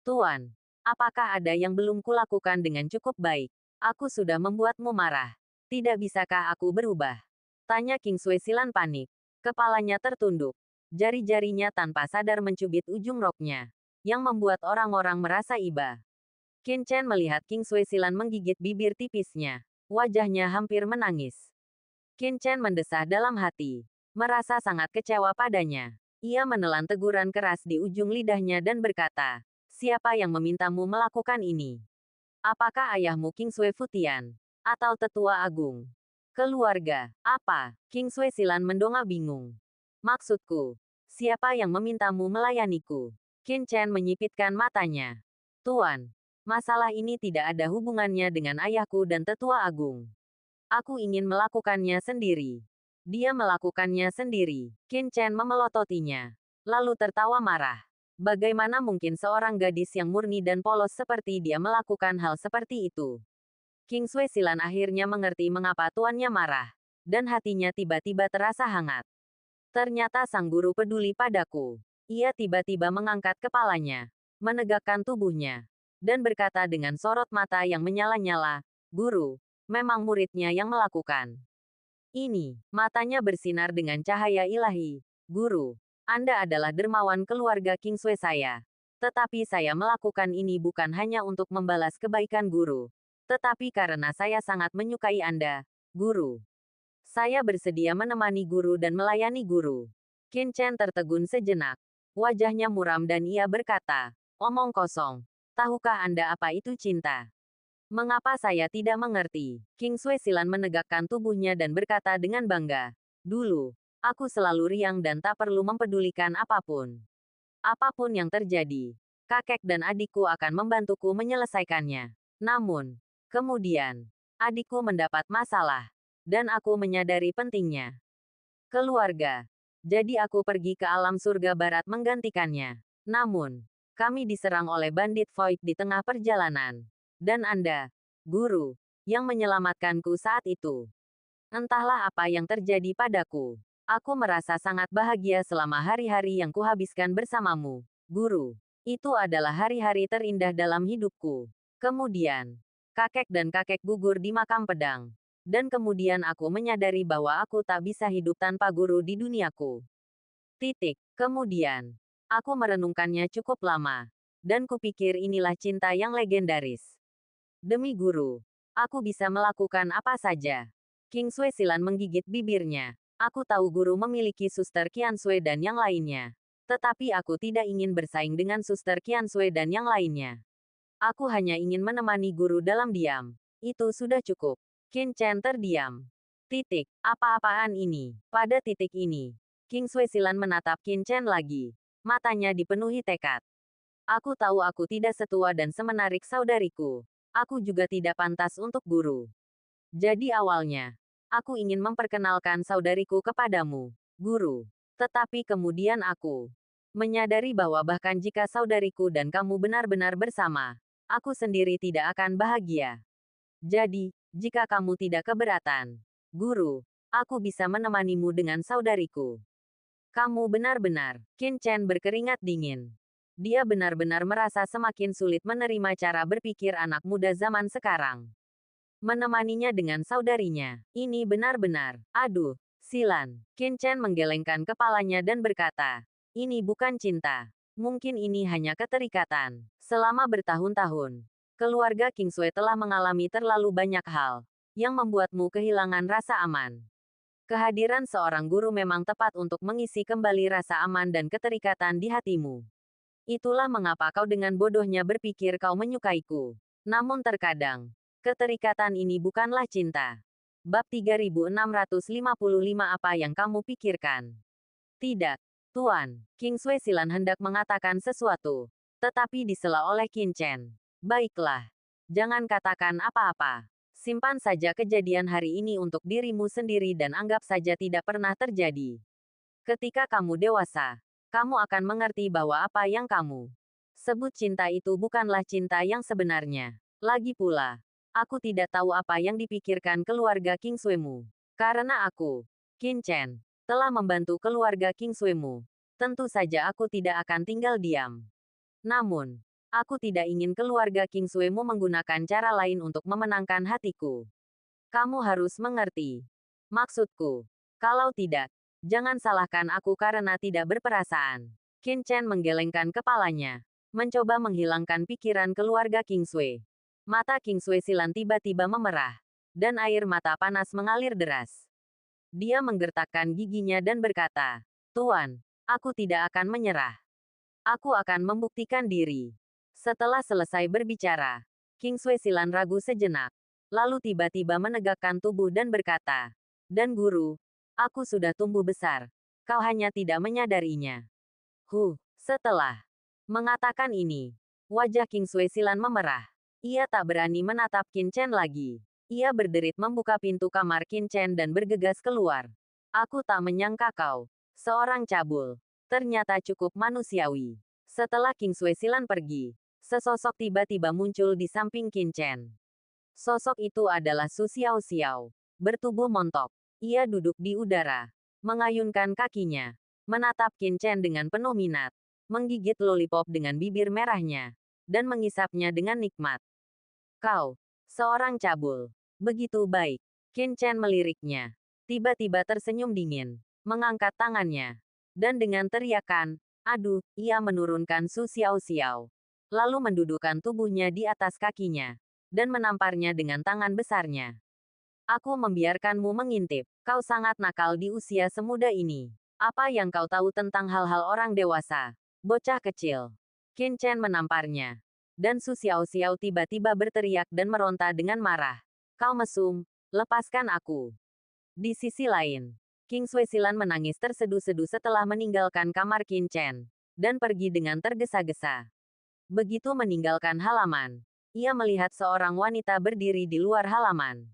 "Tuan, apakah ada yang belum kulakukan dengan cukup baik? Aku sudah membuatmu marah. Tidak bisakah aku berubah?" Tanya King Sui Silan panik. Kepalanya tertunduk. Jari-jarinya tanpa sadar mencubit ujung roknya, yang membuat orang-orang merasa iba. Qin Chen melihat King Sui Silan menggigit bibir tipisnya. Wajahnya hampir menangis. Qin Chen mendesah dalam hati, merasa sangat kecewa padanya. Ia menelan teguran keras di ujung lidahnya dan berkata, "Siapa yang memintamu melakukan ini? Apakah ayahmu King Sui Futian? Atau tetua agung? Keluarga, apa?" King Sui Silan mendongak bingung. "Maksudku, siapa yang memintamu melayaniku?" Qin Chen menyipitkan matanya. "Tuan, masalah ini tidak ada hubungannya dengan ayahku dan tetua agung. Aku ingin melakukannya sendiri." "Dia melakukannya sendiri." Qin Chen memelototinya, lalu tertawa marah. Bagaimana mungkin seorang gadis yang murni dan polos seperti dia melakukan hal seperti itu? King Sui Silan akhirnya mengerti mengapa tuannya marah, dan hatinya tiba-tiba terasa hangat. Ternyata sang guru peduli padaku. Ia tiba-tiba mengangkat kepalanya, menegakkan tubuhnya, dan berkata dengan sorot mata yang menyala-nyala, "Guru, memang muridnya yang melakukan ini." Matanya bersinar dengan cahaya ilahi. "Guru, Anda adalah dermawan keluarga King Sui saya. Tetapi saya melakukan ini bukan hanya untuk membalas kebaikan guru, tetapi karena saya sangat menyukai Anda, guru. Saya bersedia menemani guru dan melayani guru." Qin Chen tertegun sejenak. Wajahnya muram dan ia berkata, "Omong kosong. Tahukah Anda apa itu cinta?" "Mengapa saya tidak mengerti?" King Sui Silan menegakkan tubuhnya dan berkata dengan bangga, "Dulu, aku selalu riang dan tak perlu mempedulikan apapun. Apapun yang terjadi, kakek dan adikku akan membantuku menyelesaikannya. Namun, kemudian, adikku mendapat masalah, dan aku menyadari pentingnya keluarga. Jadi aku pergi ke alam surga barat menggantikannya. Namun, kami diserang oleh bandit Void di tengah perjalanan. Dan Anda, guru, yang menyelamatkanku saat itu. Entahlah apa yang terjadi padaku. Aku merasa sangat bahagia selama hari-hari yang kuhabiskan bersamamu, guru. Itu adalah hari-hari terindah dalam hidupku." Kemudian, kakek dan kakek gugur di makam pedang. Dan kemudian aku menyadari bahwa aku tak bisa hidup tanpa guru di duniaku. Kemudian, aku merenungkannya cukup lama. Dan kupikir inilah cinta yang legendaris. Demi guru, aku bisa melakukan apa saja. King Sui Silan menggigit bibirnya. "Aku tahu guru memiliki suster Qian Sui dan yang lainnya. Tetapi aku tidak ingin bersaing dengan suster Qian Sui dan yang lainnya. Aku hanya ingin menemani guru dalam diam. Itu sudah cukup." Qin Chen terdiam. Apa-apaan ini? Pada titik ini, King Sui Silan menatap Qin Chen lagi. Matanya dipenuhi tekad. "Aku tahu aku tidak setua dan semenarik saudariku. Aku juga tidak pantas untuk guru. Jadi awalnya, aku ingin memperkenalkan saudariku kepadamu, guru. Tetapi kemudian aku menyadari bahwa bahkan jika saudariku dan kamu benar-benar bersama, aku sendiri tidak akan bahagia. Jadi, Jika kamu tidak keberatan, guru, aku bisa menemanimu dengan saudariku. Kamu benar-benar. Qin Chen berkeringat dingin. Dia benar-benar merasa semakin sulit menerima cara berpikir anak muda zaman sekarang. Menemaninya dengan saudarinya. Ini benar-benar. Aduh, Silan. Qin Chen menggelengkan kepalanya dan berkata, ini bukan cinta. Mungkin ini hanya keterikatan. Selama bertahun-tahun, keluarga Kingsway telah mengalami terlalu banyak hal yang membuatmu kehilangan rasa aman. Kehadiran seorang guru memang tepat untuk mengisi kembali rasa aman dan keterikatan di hatimu. Itulah mengapa kau dengan bodohnya berpikir kau menyukaiku. Namun terkadang, keterikatan ini bukanlah cinta. Bab 3655 Apa yang kamu pikirkan? Tidak, Tuan. Kingsway Silan hendak mengatakan sesuatu, tetapi disela oleh Qin Chen. Baiklah. Jangan katakan apa-apa. Simpan saja kejadian hari ini untuk dirimu sendiri dan anggap saja tidak pernah terjadi. Ketika kamu dewasa, kamu akan mengerti bahwa apa yang kamu sebut cinta itu bukanlah cinta yang sebenarnya. Lagi pula, aku tidak tahu apa yang dipikirkan keluarga Kingsway-mu. Karena aku, Qin Chen, telah membantu keluarga Kingsway-mu. Tentu saja aku tidak akan tinggal diam. Namun, aku tidak ingin keluarga Kingsway-mu menggunakan cara lain untuk memenangkan hatiku. Kamu harus mengerti maksudku. Kalau tidak, jangan salahkan aku karena tidak berperasaan. Qin Chen menggelengkan kepalanya, mencoba menghilangkan pikiran keluarga Kingsway. Mata Kingsway Silan tiba-tiba memerah, dan air mata panas mengalir deras. Dia menggertakkan giginya dan berkata, Tuan, aku tidak akan menyerah. Aku akan membuktikan diri. Setelah selesai berbicara, Kingsway Silan ragu sejenak, lalu tiba-tiba menegakkan tubuh dan berkata, dan guru, aku sudah tumbuh besar. Kau hanya tidak menyadarinya. Setelah mengatakan ini, wajah Kingsway Silan memerah. Ia tak berani menatap Qin Chen lagi. Ia berderit membuka pintu kamar Qin Chen dan bergegas keluar. Aku tak menyangka kau, seorang cabul, ternyata cukup manusiawi. Setelah Kingsway Silan pergi, sesosok tiba-tiba muncul di samping Qin Chen. Sosok itu adalah Su Xiao Xiao, bertubuh montok. Ia duduk di udara, mengayunkan kakinya, menatap Qin Chen dengan penuh minat, menggigit lollipop dengan bibir merahnya, dan mengisapnya dengan nikmat. Kau, seorang cabul, begitu baik. Qin Chen meliriknya. Tiba-tiba tersenyum dingin, mengangkat tangannya, dan dengan teriakan, aduh, ia menurunkan Su Xiao Xiao. Lalu mendudukkan tubuhnya di atas kakinya, dan menamparnya dengan tangan besarnya. Aku membiarkanmu mengintip. Kau sangat nakal di usia semuda ini. Apa yang kau tahu tentang hal-hal orang dewasa? Bocah kecil. Qin Chen menamparnya. Dan Su Xiao Xiao tiba-tiba berteriak dan meronta dengan marah. Kau mesum, lepaskan aku. Di sisi lain, Kingsway Silan menangis terseduh-seduh setelah meninggalkan kamar Qin Chen, dan pergi dengan tergesa-gesa. Begitu meninggalkan halaman, ia melihat seorang wanita berdiri di luar halaman.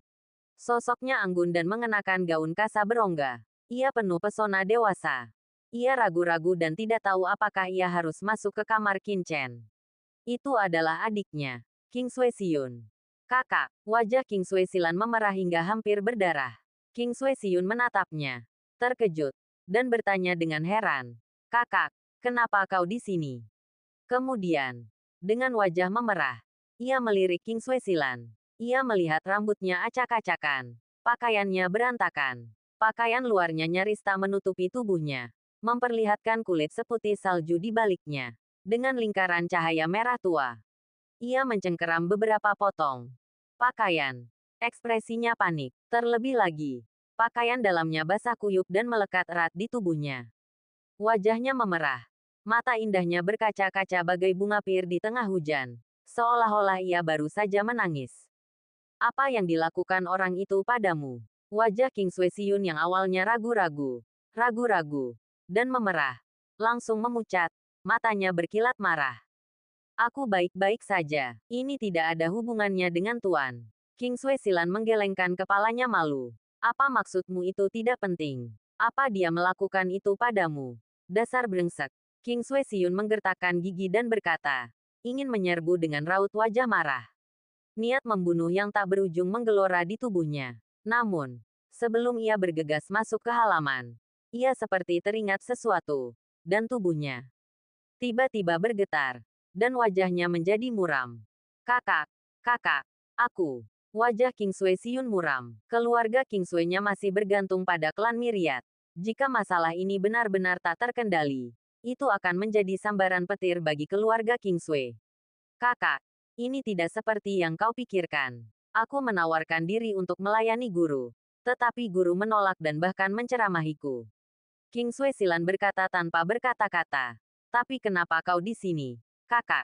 Sosoknya anggun dan mengenakan gaun kasa berongga. Ia penuh pesona dewasa. Ia ragu-ragu dan tidak tahu apakah ia harus masuk ke kamar Qin Chen. Itu adalah adiknya, Kingsway Siun. Kakak, wajah Kingsway Silan memerah hingga hampir berdarah. Kingsway Siun menatapnya, terkejut, dan bertanya dengan heran. Kakak, kenapa kau di sini? Kemudian, dengan wajah memerah, ia melirik Kingsway Silan. Ia melihat rambutnya acak-acakan, pakaiannya berantakan, pakaian luarnya nyaris tak menutupi tubuhnya, memperlihatkan kulit seputih salju di baliknya, dengan lingkaran cahaya merah tua. Ia mencengkeram beberapa potong pakaian. Ekspresinya panik, terlebih lagi, pakaian dalamnya basah kuyup dan melekat erat di tubuhnya. Wajahnya memerah, mata indahnya berkaca-kaca bagai bunga pir di tengah hujan, seolah-olah ia baru saja menangis. Apa yang dilakukan orang itu padamu? Wajah Kingsway Siun yang awalnya ragu-ragu, dan memerah, langsung memucat, matanya berkilat marah. Aku baik-baik saja, ini tidak ada hubungannya dengan Tuan. Kingsway Silan menggelengkan kepalanya malu. Apa maksudmu itu tidak penting? Apa dia melakukan itu padamu? Dasar brengsek. Kingsway Siun menggertakkan gigi dan berkata, ingin menyerbu dengan raut wajah marah. Niat membunuh yang tak berujung menggelora di tubuhnya. Namun, sebelum ia bergegas masuk ke halaman, ia seperti teringat sesuatu, dan tubuhnya tiba-tiba bergetar, dan wajahnya menjadi muram. Kakak, kakak, aku. Wajah King Sui Siun muram. Keluarga King Sui-nya masih bergantung pada klan Myriad. Jika masalah ini benar-benar tak terkendali, itu akan menjadi sambaran petir bagi keluarga King Sui. Kakak, ini tidak seperti yang kau pikirkan. Aku menawarkan diri untuk melayani guru, tetapi guru menolak dan bahkan menceramahiku. King Sui Silan berkata tanpa berkata-kata. Tapi kenapa kau di sini, kakak?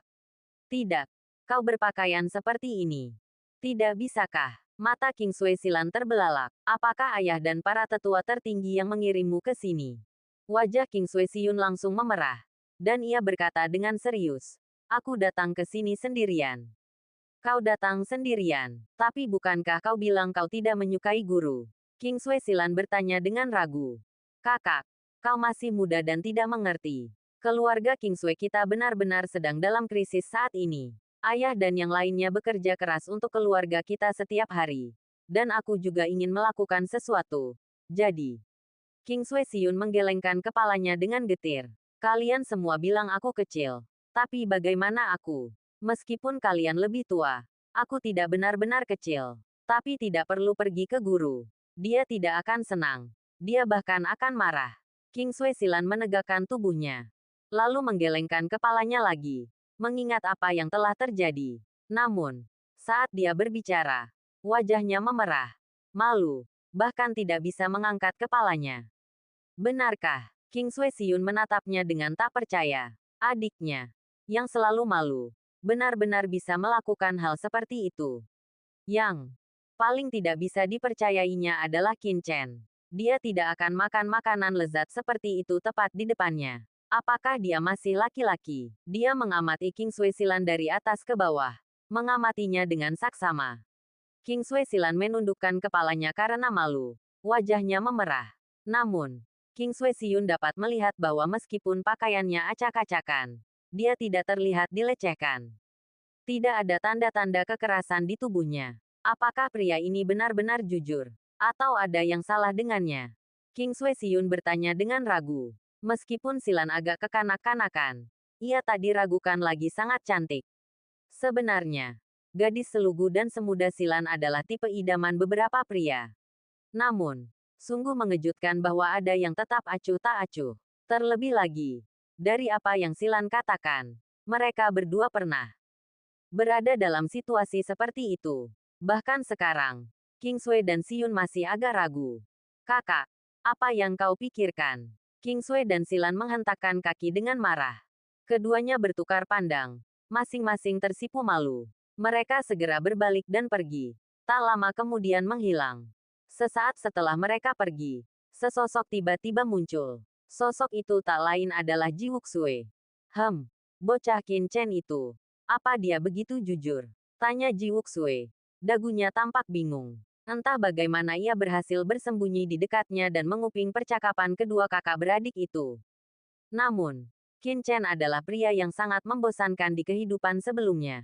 Tidak. Kau berpakaian seperti ini. Tidak bisakah? Mata King Sui Silan terbelalak. Apakah ayah dan para tetua tertinggi yang mengirimmu ke sini? Wajah King Sui Siun langsung memerah. Dan ia berkata dengan serius. Aku datang ke sini sendirian. Kau datang sendirian. Tapi bukankah kau bilang kau tidak menyukai guru? King Sui Silan bertanya dengan ragu. Kakak, kau masih muda dan tidak mengerti. Keluarga King Sui kita benar-benar sedang dalam krisis saat ini. Ayah dan yang lainnya bekerja keras untuk keluarga kita setiap hari. Dan aku juga ingin melakukan sesuatu. Jadi, King Sui Siun menggelengkan kepalanya dengan getir. Kalian semua bilang aku kecil. Tapi bagaimana aku? Meskipun kalian lebih tua, aku tidak benar-benar kecil. Tapi tidak perlu pergi ke guru. Dia tidak akan senang. Dia bahkan akan marah. King Sui Silan menegakkan tubuhnya. Lalu menggelengkan kepalanya lagi, mengingat apa yang telah terjadi. Namun, saat dia berbicara, wajahnya memerah, malu, bahkan tidak bisa mengangkat kepalanya. Benarkah? King Sui Siun menatapnya dengan tak percaya. Adiknya, yang selalu malu, benar-benar bisa melakukan hal seperti itu. Yang paling tidak bisa dipercayainya adalah Qin Chen. Dia tidak akan makan makanan lezat seperti itu tepat di depannya. Apakah dia masih laki-laki? Dia mengamati King Sui Silan dari atas ke bawah. Mengamatinya dengan saksama. King Sui Silan menundukkan kepalanya karena malu. Wajahnya memerah. Namun, King Sui Siun dapat melihat bahwa meskipun pakaiannya acak-acakan, dia tidak terlihat dilecehkan. Tidak ada tanda-tanda kekerasan di tubuhnya. Apakah pria ini benar-benar jujur? Atau ada yang salah dengannya? King Sui Siun bertanya dengan ragu. Meskipun Silan agak kekanak-kanakan, ia tak diragukan lagi sangat cantik. Sebenarnya, gadis selugu dan semuda Silan adalah tipe idaman beberapa pria. Namun, sungguh mengejutkan bahwa ada yang tetap acuh tak acuh. Terlebih lagi, dari apa yang Silan katakan, mereka berdua pernah berada dalam situasi seperti itu. Bahkan sekarang, King Sui dan Siun masih agak ragu. Kakak, apa yang kau pikirkan? King Sui dan Silan menghentakkan kaki dengan marah. Keduanya bertukar pandang. Masing-masing tersipu malu. Mereka segera berbalik dan pergi. Tak lama kemudian menghilang. Sesaat setelah mereka pergi, sesosok tiba-tiba muncul. Sosok itu tak lain adalah Ji Wuxue. Bocah Qin Chen itu. Apa dia begitu jujur? Tanya Ji Wuxue. Dagunya tampak bingung. Entah bagaimana ia berhasil bersembunyi di dekatnya dan menguping percakapan kedua kakak beradik itu. Namun, Qin Chen adalah pria yang sangat membosankan di kehidupan sebelumnya.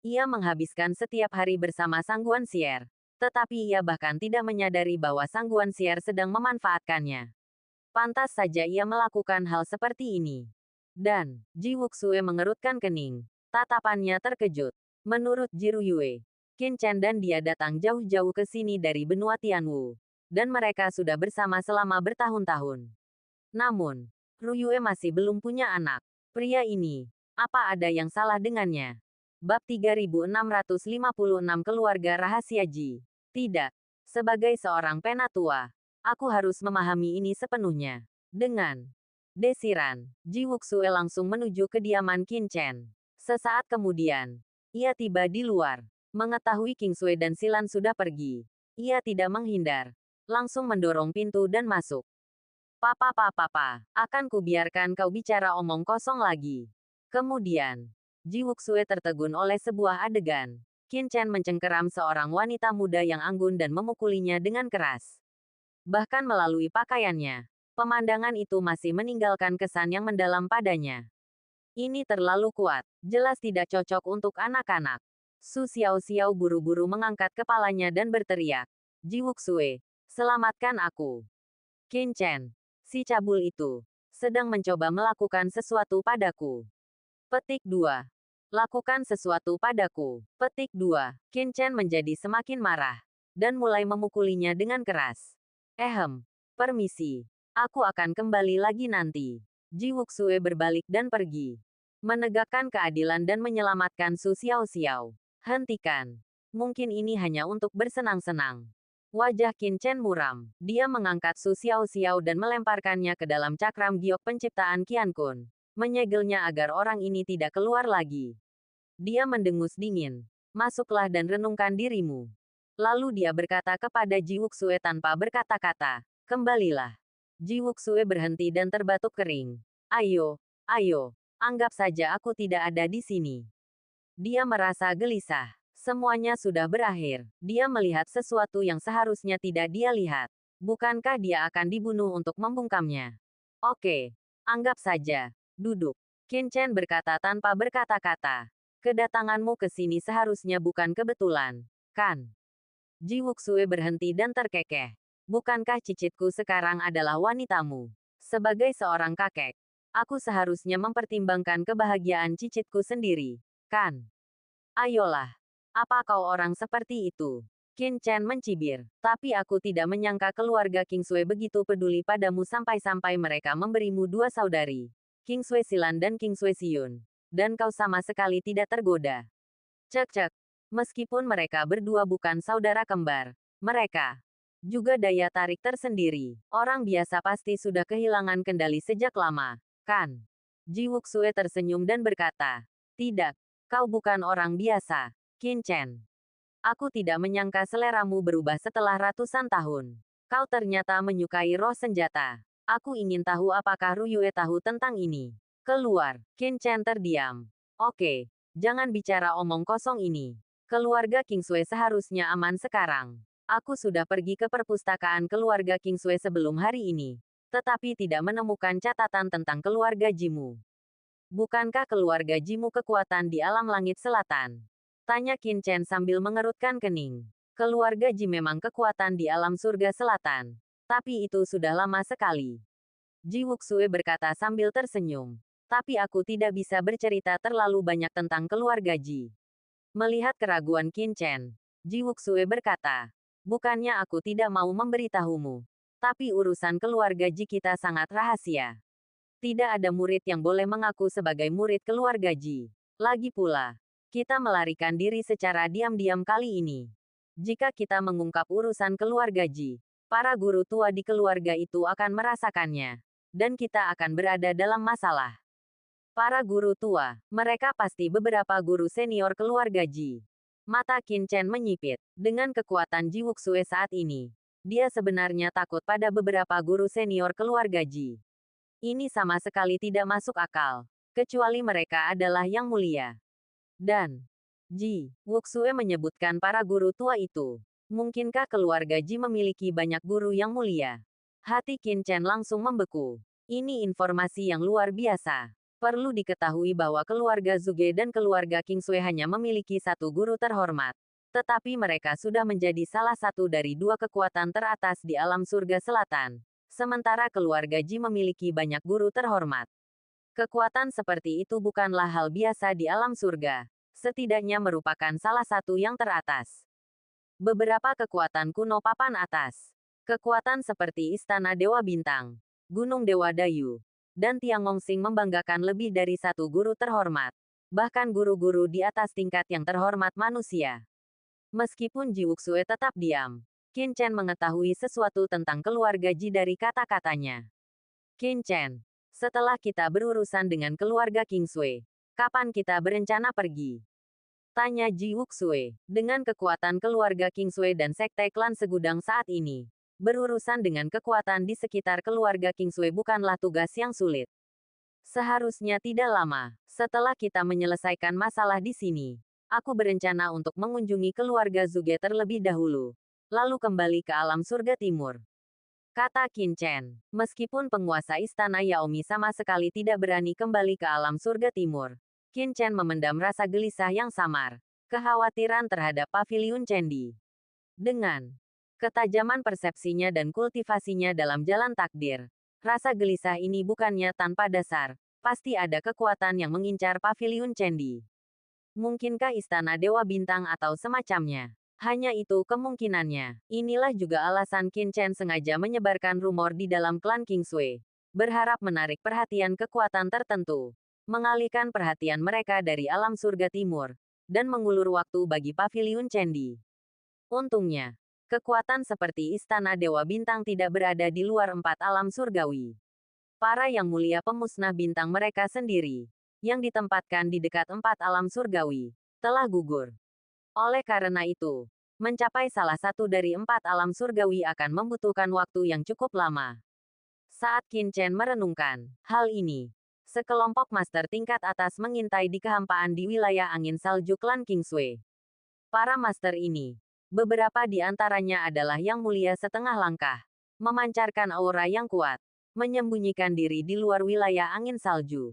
Ia menghabiskan setiap hari bersama Sang Guanxier, tetapi ia bahkan tidak menyadari bahwa Sang Guanxier sedang memanfaatkannya. Pantas saja ia melakukan hal seperti ini. Dan, Ji Wuxue mengerutkan kening. Tatapannya terkejut. Menurut Ji Ruyue, Qin Chen dan dia datang jauh-jauh ke sini dari benua Tianwu. Dan mereka sudah bersama selama bertahun-tahun. Namun, Ruyue masih belum punya anak. Pria ini, apa ada yang salah dengannya? Bab 3656 Keluarga Rahasia Ji. Tidak. Sebagai seorang penatua, aku harus memahami ini sepenuhnya. Dengan desiran, Ji Wuxue langsung menuju kediaman Qin Chen. Sesaat kemudian, ia tiba di luar. Mengetahui King Sui dan Silan sudah pergi, ia tidak menghindar. Langsung mendorong pintu dan masuk. Papa, akan kubiarkan kau bicara omong kosong lagi. Kemudian, Ji Wuxue tertegun oleh sebuah adegan. Qin Chen mencengkeram seorang wanita muda yang anggun dan memukulinya dengan keras. Bahkan melalui pakaiannya, pemandangan itu masih meninggalkan kesan yang mendalam padanya. Ini terlalu kuat, jelas tidak cocok untuk anak-anak. Su Xiaoxiao buru-buru mengangkat kepalanya dan berteriak. Ji Wuxue, selamatkan aku. Qin Chen, si cabul itu, sedang mencoba melakukan sesuatu padaku. Petik 2. Lakukan sesuatu padaku. Petik 2. Qin Chen menjadi semakin marah, dan mulai memukulinya dengan keras. Permisi. Aku akan kembali lagi nanti. Ji Wuxue berbalik dan pergi. Menegakkan keadilan dan menyelamatkan Su Xiaoxiao. Hentikan. Mungkin ini hanya untuk bersenang-senang. Wajah Qin Chen muram. Dia mengangkat Su Xiaoxiao dan melemparkannya ke dalam cakram giok penciptaan Qian Kun. Menyegelnya agar orang ini tidak keluar lagi. Dia mendengus dingin. Masuklah dan renungkan dirimu. Lalu dia berkata kepada Ji Wuxue tanpa berkata-kata. Kembalilah. Ji Wuxue berhenti dan terbatuk kering. Ayo, anggap saja aku tidak ada di sini. Dia merasa gelisah. Semuanya sudah berakhir. Dia melihat sesuatu yang seharusnya tidak dia lihat. Bukankah dia akan dibunuh untuk membungkamnya? Oke, anggap saja. Duduk. Qin Chen berkata tanpa berkata-kata. Kedatanganmu ke sini seharusnya bukan kebetulan, kan? Ji Wuxue berhenti dan terkekeh. Bukankah cicitku sekarang adalah wanitamu? Sebagai seorang kakek, aku seharusnya mempertimbangkan kebahagiaan cicitku sendiri, kan? Ayolah. Apa kau orang seperti itu? Qin Chen mencibir. Tapi aku tidak menyangka keluarga King Sui begitu peduli padamu sampai-sampai mereka memberimu dua saudari. King Sui Silan dan King Sui Siun. Dan kau sama sekali tidak tergoda. Cek-cek. Meskipun mereka berdua bukan saudara kembar, mereka juga daya tarik tersendiri. Orang biasa pasti sudah kehilangan kendali sejak lama, kan? Ji Wuxue tersenyum dan berkata, tidak, kau bukan orang biasa, Qin Chen. Aku tidak menyangka seleramu berubah setelah ratusan tahun. Kau ternyata menyukai roh senjata. Aku ingin tahu apakah Ruyue tahu tentang ini. Keluar. Qin Chen terdiam. Oke, jangan bicara omong kosong ini. Keluarga King Sui seharusnya aman sekarang. Aku sudah pergi ke perpustakaan keluarga King Sui sebelum hari ini, tetapi tidak menemukan catatan tentang keluarga Jimu. Bukankah keluarga Jimu kekuatan di alam langit selatan? Tanya Qin Chen sambil mengerutkan kening. Keluarga Ji memang kekuatan di alam surga selatan, tapi itu sudah lama sekali. Ji Wuxue berkata sambil tersenyum. Tapi aku tidak bisa bercerita terlalu banyak tentang keluarga Ji. Melihat keraguan Qin Chen, Ji Wuxue berkata, bukannya aku tidak mau memberitahumu, tapi urusan keluarga Ji kita sangat rahasia. Tidak ada murid yang boleh mengaku sebagai murid keluarga Ji. Lagi pula, kita melarikan diri secara diam-diam kali ini. Jika kita mengungkap urusan keluarga Ji, para guru tua di keluarga itu akan merasakannya, dan kita akan berada dalam masalah. Para guru tua, mereka pasti beberapa guru senior keluarga Ji. Mata Qin Chen menyipit. Dengan kekuatan Ji Wuxue saat ini, dia sebenarnya takut pada beberapa guru senior keluarga Ji. Ini sama sekali tidak masuk akal, kecuali mereka adalah yang mulia. Dan Ji Wuxue menyebutkan para guru tua itu. Mungkinkah keluarga Ji memiliki banyak guru yang mulia? Hati Qin Chen langsung membeku. Ini informasi yang luar biasa. Perlu diketahui bahwa keluarga Zuge dan keluarga King Sui hanya memiliki satu guru terhormat. Tetapi mereka sudah menjadi salah satu dari dua kekuatan teratas di alam surga selatan. Sementara keluarga Ji memiliki banyak guru terhormat. Kekuatan seperti itu bukanlah hal biasa di alam surga. Setidaknya merupakan salah satu yang teratas. Beberapa kekuatan kuno papan atas. Kekuatan seperti Istana Dewa Bintang, Gunung Dewa Dayu, dan Tiangongsing membanggakan lebih dari satu guru terhormat. Bahkan guru-guru di atas tingkat yang terhormat manusia. Meskipun Ji Wuxue tetap diam, Qin Chen mengetahui sesuatu tentang keluarga Ji dari kata-katanya. Qin Chen, setelah kita berurusan dengan keluarga King Sui, kapan kita berencana pergi? Tanya Ji Wuxue. Dengan kekuatan keluarga King Sui dan sekte klan segudang saat ini, berurusan dengan kekuatan di sekitar keluarga King Sui bukanlah tugas yang sulit. Seharusnya tidak lama, setelah kita menyelesaikan masalah di sini, aku berencana untuk mengunjungi keluarga Zuge terlebih dahulu, lalu kembali ke alam surga timur. Kata Qin Chen, meskipun penguasa istana Yaomi sama sekali tidak berani kembali ke alam surga timur, Qin Chen memendam rasa gelisah yang samar, kekhawatiran terhadap paviliun Cendi. Dengan ketajaman persepsinya dan kultivasinya dalam jalan takdir, rasa gelisah ini bukannya tanpa dasar. Pasti ada kekuatan yang mengincar paviliun Cendi. Mungkinkah istana Dewa Bintang atau semacamnya? Hanya itu kemungkinannya. Inilah juga alasan Qin Chen sengaja menyebarkan rumor di dalam klan Kingsway. Berharap menarik perhatian kekuatan tertentu. Mengalihkan perhatian mereka dari alam surga timur. Dan mengulur waktu bagi paviliun Cendi. Untungnya, kekuatan seperti istana Dewa Bintang tidak berada di luar 4 alam surgawi. Para yang mulia pemusnah bintang mereka sendiri, yang ditempatkan di dekat 4 alam surgawi, telah gugur. Oleh karena itu, mencapai salah satu dari 4 alam surgawi akan membutuhkan waktu yang cukup lama. Saat Qin Chen merenungkan hal ini, sekelompok master tingkat atas mengintai di kehampaan di wilayah angin salju klan Kingsway. Para master ini, beberapa di antaranya adalah yang mulia setengah langkah, memancarkan aura yang kuat, menyembunyikan diri di luar wilayah angin salju.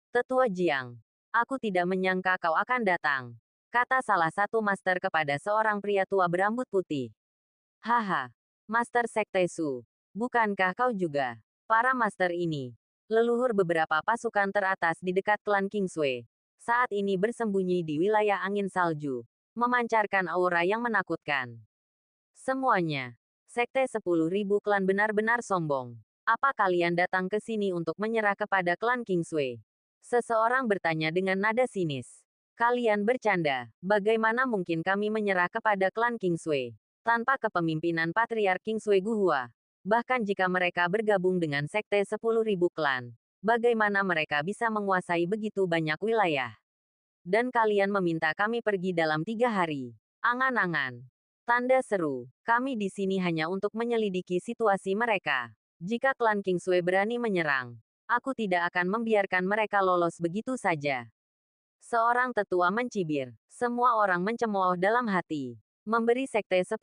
Tetua Jiang, aku tidak menyangka kau akan datang, kata salah satu master kepada seorang pria tua berambut putih. Haha, Master Sekte Su, bukankah kau juga? Para master ini, leluhur beberapa pasukan teratas di dekat klan Kingsway, saat ini bersembunyi di wilayah angin salju, memancarkan aura yang menakutkan. Semuanya, Sekte 10.000 klan benar-benar sombong. Apa kalian datang ke sini untuk menyerah kepada klan Kingsway? Seseorang bertanya dengan nada sinis. Kalian bercanda, bagaimana mungkin kami menyerah kepada klan Kingsway? Tanpa kepemimpinan Patriark Kingsway Guhua. Bahkan jika mereka bergabung dengan Sekte 10.000 klan, bagaimana mereka bisa menguasai begitu banyak wilayah? Dan kalian meminta kami pergi dalam 3 hari. Angan-angan. Tanda seru, kami di sini hanya untuk menyelidiki situasi mereka. Jika klan Kingsway berani menyerang, aku tidak akan membiarkan mereka lolos begitu saja. Seorang tetua mencibir. Semua orang mencemooh dalam hati. Memberi Sekte 10.000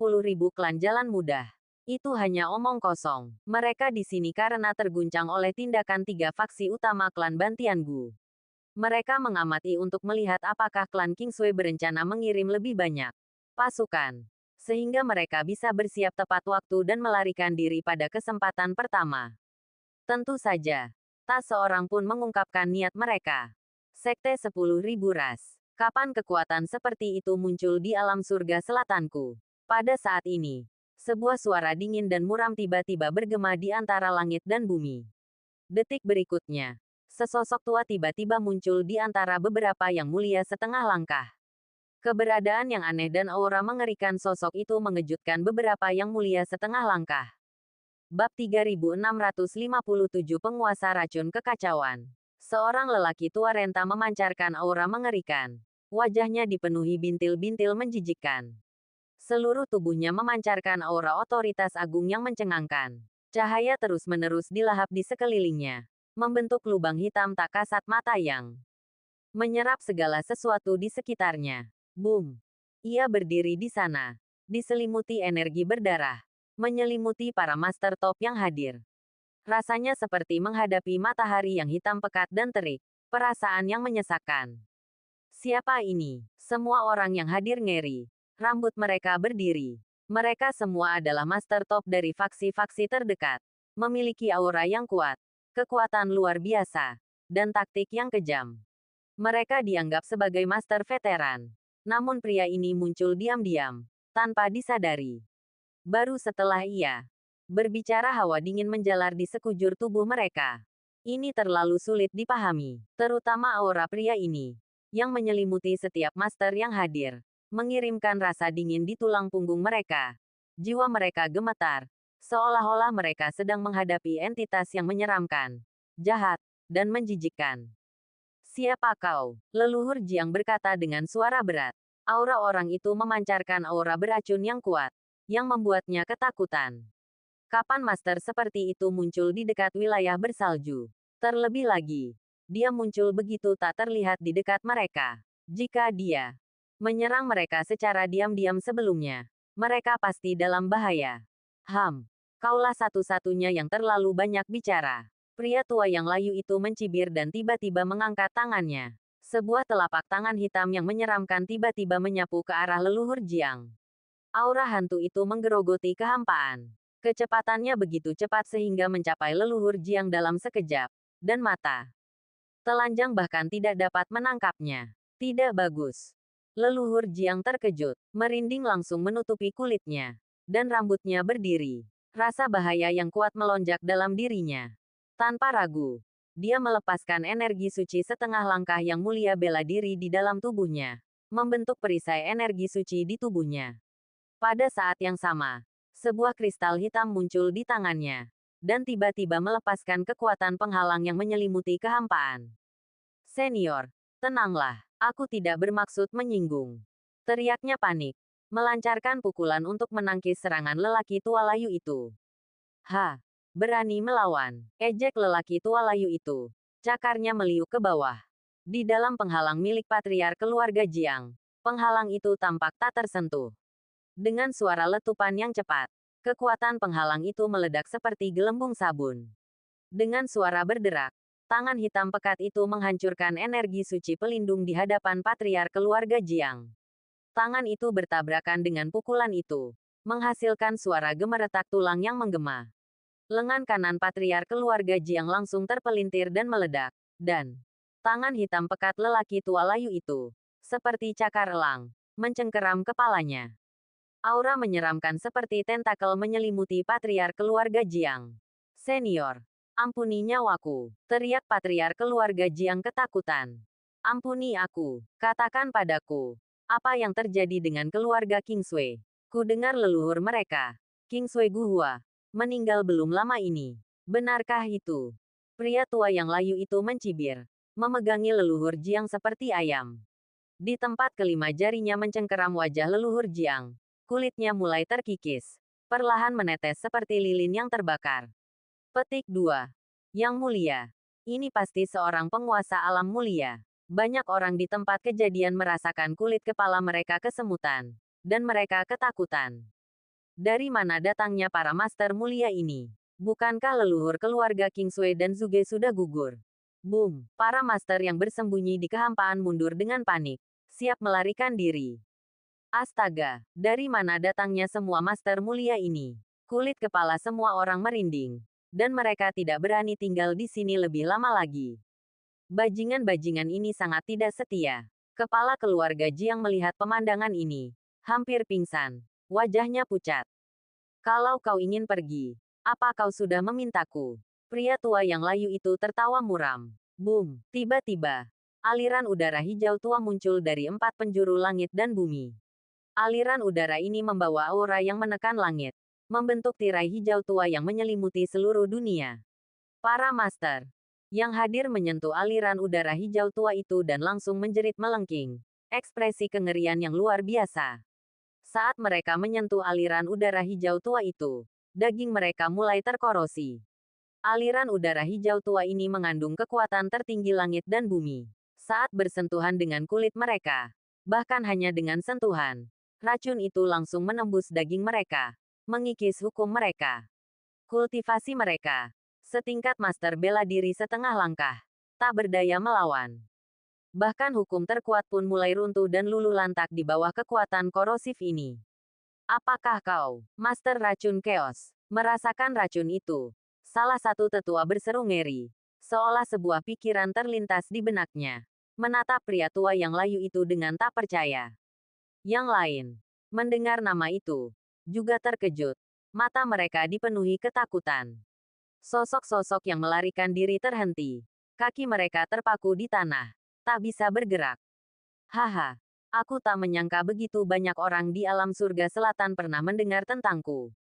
klan jalan mudah. Itu hanya omong kosong. Mereka di sini karena terguncang oleh tindakan 3 faksi utama klan Bantiangu. Mereka mengamati untuk melihat apakah klan Kingsway berencana mengirim lebih banyak pasukan, sehingga mereka bisa bersiap tepat waktu dan melarikan diri pada kesempatan pertama. Tentu saja, tak seorang pun mengungkapkan niat mereka. Sekte 10.000 ras. Kapan kekuatan seperti itu muncul di alam surga selatanku? Pada saat ini, sebuah suara dingin dan muram tiba-tiba bergema di antara langit dan bumi. Detik berikutnya, sesosok tua tiba-tiba muncul di antara beberapa yang mulia setengah langkah. Keberadaan yang aneh dan aura mengerikan sosok itu mengejutkan beberapa yang mulia setengah langkah. Bab 3657 Penguasa Racun Kekacauan. Seorang lelaki tua renta memancarkan aura mengerikan. Wajahnya dipenuhi bintil-bintil menjijikkan. Seluruh tubuhnya memancarkan aura otoritas agung yang mencengangkan. Cahaya terus-menerus dilahap di sekelilingnya, membentuk lubang hitam tak kasat mata yang menyerap segala sesuatu di sekitarnya. Boom! Ia berdiri di sana, diselimuti energi berdarah, menyelimuti para master top yang hadir. Rasanya seperti menghadapi matahari yang hitam pekat dan terik, perasaan yang menyesakkan. Siapa ini? Semua orang yang hadir ngeri. Rambut mereka berdiri. Mereka semua adalah master top dari faksi-faksi terdekat. Memiliki aura yang kuat, kekuatan luar biasa, dan taktik yang kejam. Mereka dianggap sebagai master veteran. Namun pria ini muncul diam-diam, tanpa disadari. Baru setelah ia berbicara, hawa dingin menjalar di sekujur tubuh mereka. Ini terlalu sulit dipahami, terutama aura pria ini, yang menyelimuti setiap master yang hadir, mengirimkan rasa dingin di tulang punggung mereka. Jiwa mereka gemetar, seolah-olah mereka sedang menghadapi entitas yang menyeramkan, jahat, dan menjijikkan. Siapa kau? Leluhur Jiang berkata dengan suara berat. Aura orang itu memancarkan aura beracun yang kuat, yang membuatnya ketakutan. Kapan master seperti itu muncul di dekat wilayah bersalju? Terlebih lagi, dia muncul begitu tak terlihat di dekat mereka. Jika dia menyerang mereka secara diam-diam sebelumnya, mereka pasti dalam bahaya. Kaulah satu-satunya yang terlalu banyak bicara. Pria tua yang layu itu mencibir dan tiba-tiba mengangkat tangannya. Sebuah telapak tangan hitam yang menyeramkan tiba-tiba menyapu ke arah leluhur Jiang. Aura hantu itu menggerogoti kehampaan. Kecepatannya begitu cepat sehingga mencapai leluhur Jiang dalam sekejap, dan mata telanjang bahkan tidak dapat menangkapnya. Tidak bagus. Leluhur Jiang terkejut, merinding langsung menutupi kulitnya, dan rambutnya berdiri. Rasa bahaya yang kuat melonjak dalam dirinya. Tanpa ragu, dia melepaskan energi suci setengah langkah yang mulia bela diri di dalam tubuhnya, membentuk perisai energi suci di tubuhnya. Pada saat yang sama, sebuah kristal hitam muncul di tangannya, dan tiba-tiba melepaskan kekuatan penghalang yang menyelimuti kehampaan. Senior, tenanglah, aku tidak bermaksud menyinggung. Teriaknya panik, melancarkan pukulan untuk menangkis serangan lelaki tua layu itu. Ha, berani melawan, ejek lelaki tua layu itu. Cakarnya meliuk ke bawah. Di dalam penghalang milik patriark keluarga Jiang, penghalang itu tampak tak tersentuh. Dengan suara letupan yang cepat, kekuatan penghalang itu meledak seperti gelembung sabun. Dengan suara berderak, tangan hitam pekat itu menghancurkan energi suci pelindung di hadapan patriark keluarga Jiang. Tangan itu bertabrakan dengan pukulan itu, menghasilkan suara gemeretak tulang yang menggema. Lengan kanan patriark keluarga Jiang langsung terpelintir dan meledak, dan tangan hitam pekat lelaki tua layu itu, seperti cakar elang, mencengkeram kepalanya. Aura menyeramkan seperti tentakel menyelimuti patriark keluarga Jiang. Senior, ampuni nyawaku, teriak patriark keluarga Jiang ketakutan. Ampuni aku, katakan padaku, apa yang terjadi dengan keluarga Kingsway? Ku dengar leluhur mereka, Kingsway Guhua, meninggal belum lama ini. Benarkah itu? Pria tua yang layu itu mencibir, memegangi leluhur Jiang seperti ayam. Di tempat kelima jarinya mencengkeram wajah leluhur Jiang. Kulitnya mulai terkikis, perlahan menetes seperti lilin yang terbakar. Petik 2. Yang mulia. Ini pasti seorang penguasa alam mulia. Banyak orang di tempat kejadian merasakan kulit kepala mereka kesemutan, dan mereka ketakutan. Dari mana datangnya para master mulia ini? Bukankah leluhur keluarga Kingsway dan Zuge sudah gugur? Boom! Para master yang bersembunyi di kehampaan mundur dengan panik, siap melarikan diri. Astaga, dari mana datangnya semua master mulia ini? Kulit kepala semua orang merinding, dan mereka tidak berani tinggal di sini lebih lama lagi. Bajingan-bajingan ini sangat tidak setia. Kepala keluarga Jiang melihat pemandangan ini, hampir pingsan. Wajahnya pucat. Kalau kau ingin pergi, apa kau sudah memintaku? Pria tua yang layu itu tertawa muram. Boom! Tiba-tiba, aliran udara hijau tua muncul dari 4 penjuru langit dan bumi. Aliran udara ini membawa aura yang menekan langit, membentuk tirai hijau tua yang menyelimuti seluruh dunia. Para master yang hadir menyentuh aliran udara hijau tua itu dan langsung menjerit melengking. Ekspresi kengerian yang luar biasa. Saat mereka menyentuh aliran udara hijau tua itu, daging mereka mulai terkorosi. Aliran udara hijau tua ini mengandung kekuatan tertinggi langit dan bumi. Saat bersentuhan dengan kulit mereka, bahkan hanya dengan sentuhan, racun itu langsung menembus daging mereka, mengikis hukum mereka. Kultivasi mereka, setingkat master bela diri setengah langkah, tak berdaya melawan. Bahkan hukum terkuat pun mulai runtuh dan luluh lantak di bawah kekuatan korosif ini. Apakah kau, Master Racun Chaos, merasakan racun itu? Salah satu tetua berseru ngeri, seolah sebuah pikiran terlintas di benaknya. Menatap pria tua yang layu itu dengan tak percaya. Yang lain, mendengar nama itu, juga terkejut. Mata mereka dipenuhi ketakutan. Sosok-sosok yang melarikan diri terhenti. Kaki mereka terpaku di tanah. Tak bisa bergerak. Haha, aku tak menyangka begitu banyak orang di alam surga selatan pernah mendengar tentangku.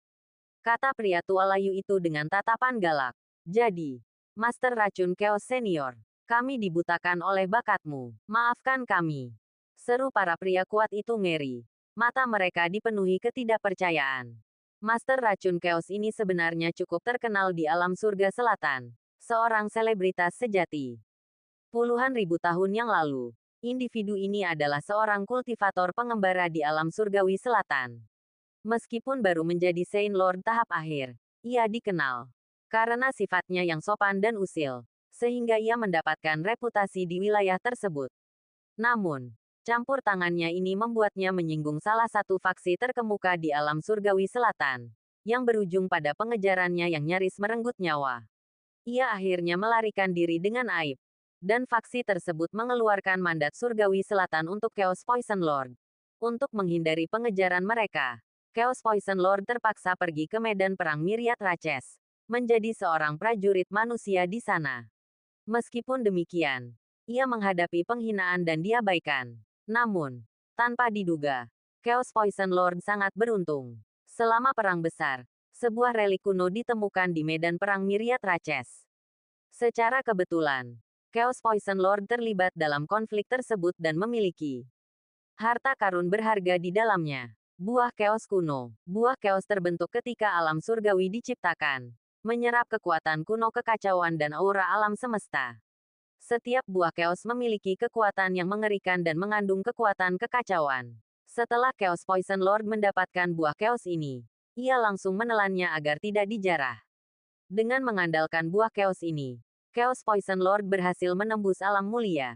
Kata pria tua layu itu dengan tatapan galak. Jadi, Master Racun Chaos Senior, kami dibutakan oleh bakatmu. Maafkan kami. Seru para pria kuat itu ngeri. Mata mereka dipenuhi ketidakpercayaan. Master Racun Chaos ini sebenarnya cukup terkenal di alam surga selatan. Seorang selebritas sejati. Puluhan ribu tahun yang lalu, individu ini adalah seorang kultivator pengembara di alam surgawi selatan. Meskipun baru menjadi Saint Lord tahap akhir, ia dikenal karena sifatnya yang sopan dan usil, sehingga ia mendapatkan reputasi di wilayah tersebut. Namun, campur tangannya ini membuatnya menyinggung salah satu faksi terkemuka di alam surgawi selatan, yang berujung pada pengejarannya yang nyaris merenggut nyawa. Ia akhirnya melarikan diri dengan aib. Dan faksi tersebut mengeluarkan mandat surgawi selatan untuk Chaos Poison Lord. Untuk menghindari pengejaran mereka, Chaos Poison Lord terpaksa pergi ke medan perang Myriad Raches, menjadi seorang prajurit manusia di sana. Meskipun demikian, ia menghadapi penghinaan dan diabaikan. Namun, tanpa diduga, Chaos Poison Lord sangat beruntung. Selama perang besar, sebuah relik kuno ditemukan di medan perang Myriad Raches. Secara kebetulan, Chaos Poison Lord terlibat dalam konflik tersebut dan memiliki harta karun berharga di dalamnya. Buah Chaos kuno. Buah Chaos terbentuk ketika alam surgawi diciptakan, menyerap kekuatan kuno kekacauan dan aura alam semesta. Setiap buah Chaos memiliki kekuatan yang mengerikan dan mengandung kekuatan kekacauan. Setelah Chaos Poison Lord mendapatkan buah Chaos ini, ia langsung menelannya agar tidak dijarah. Dengan mengandalkan buah Chaos ini, Chaos Poison Lord berhasil menembus alam mulia.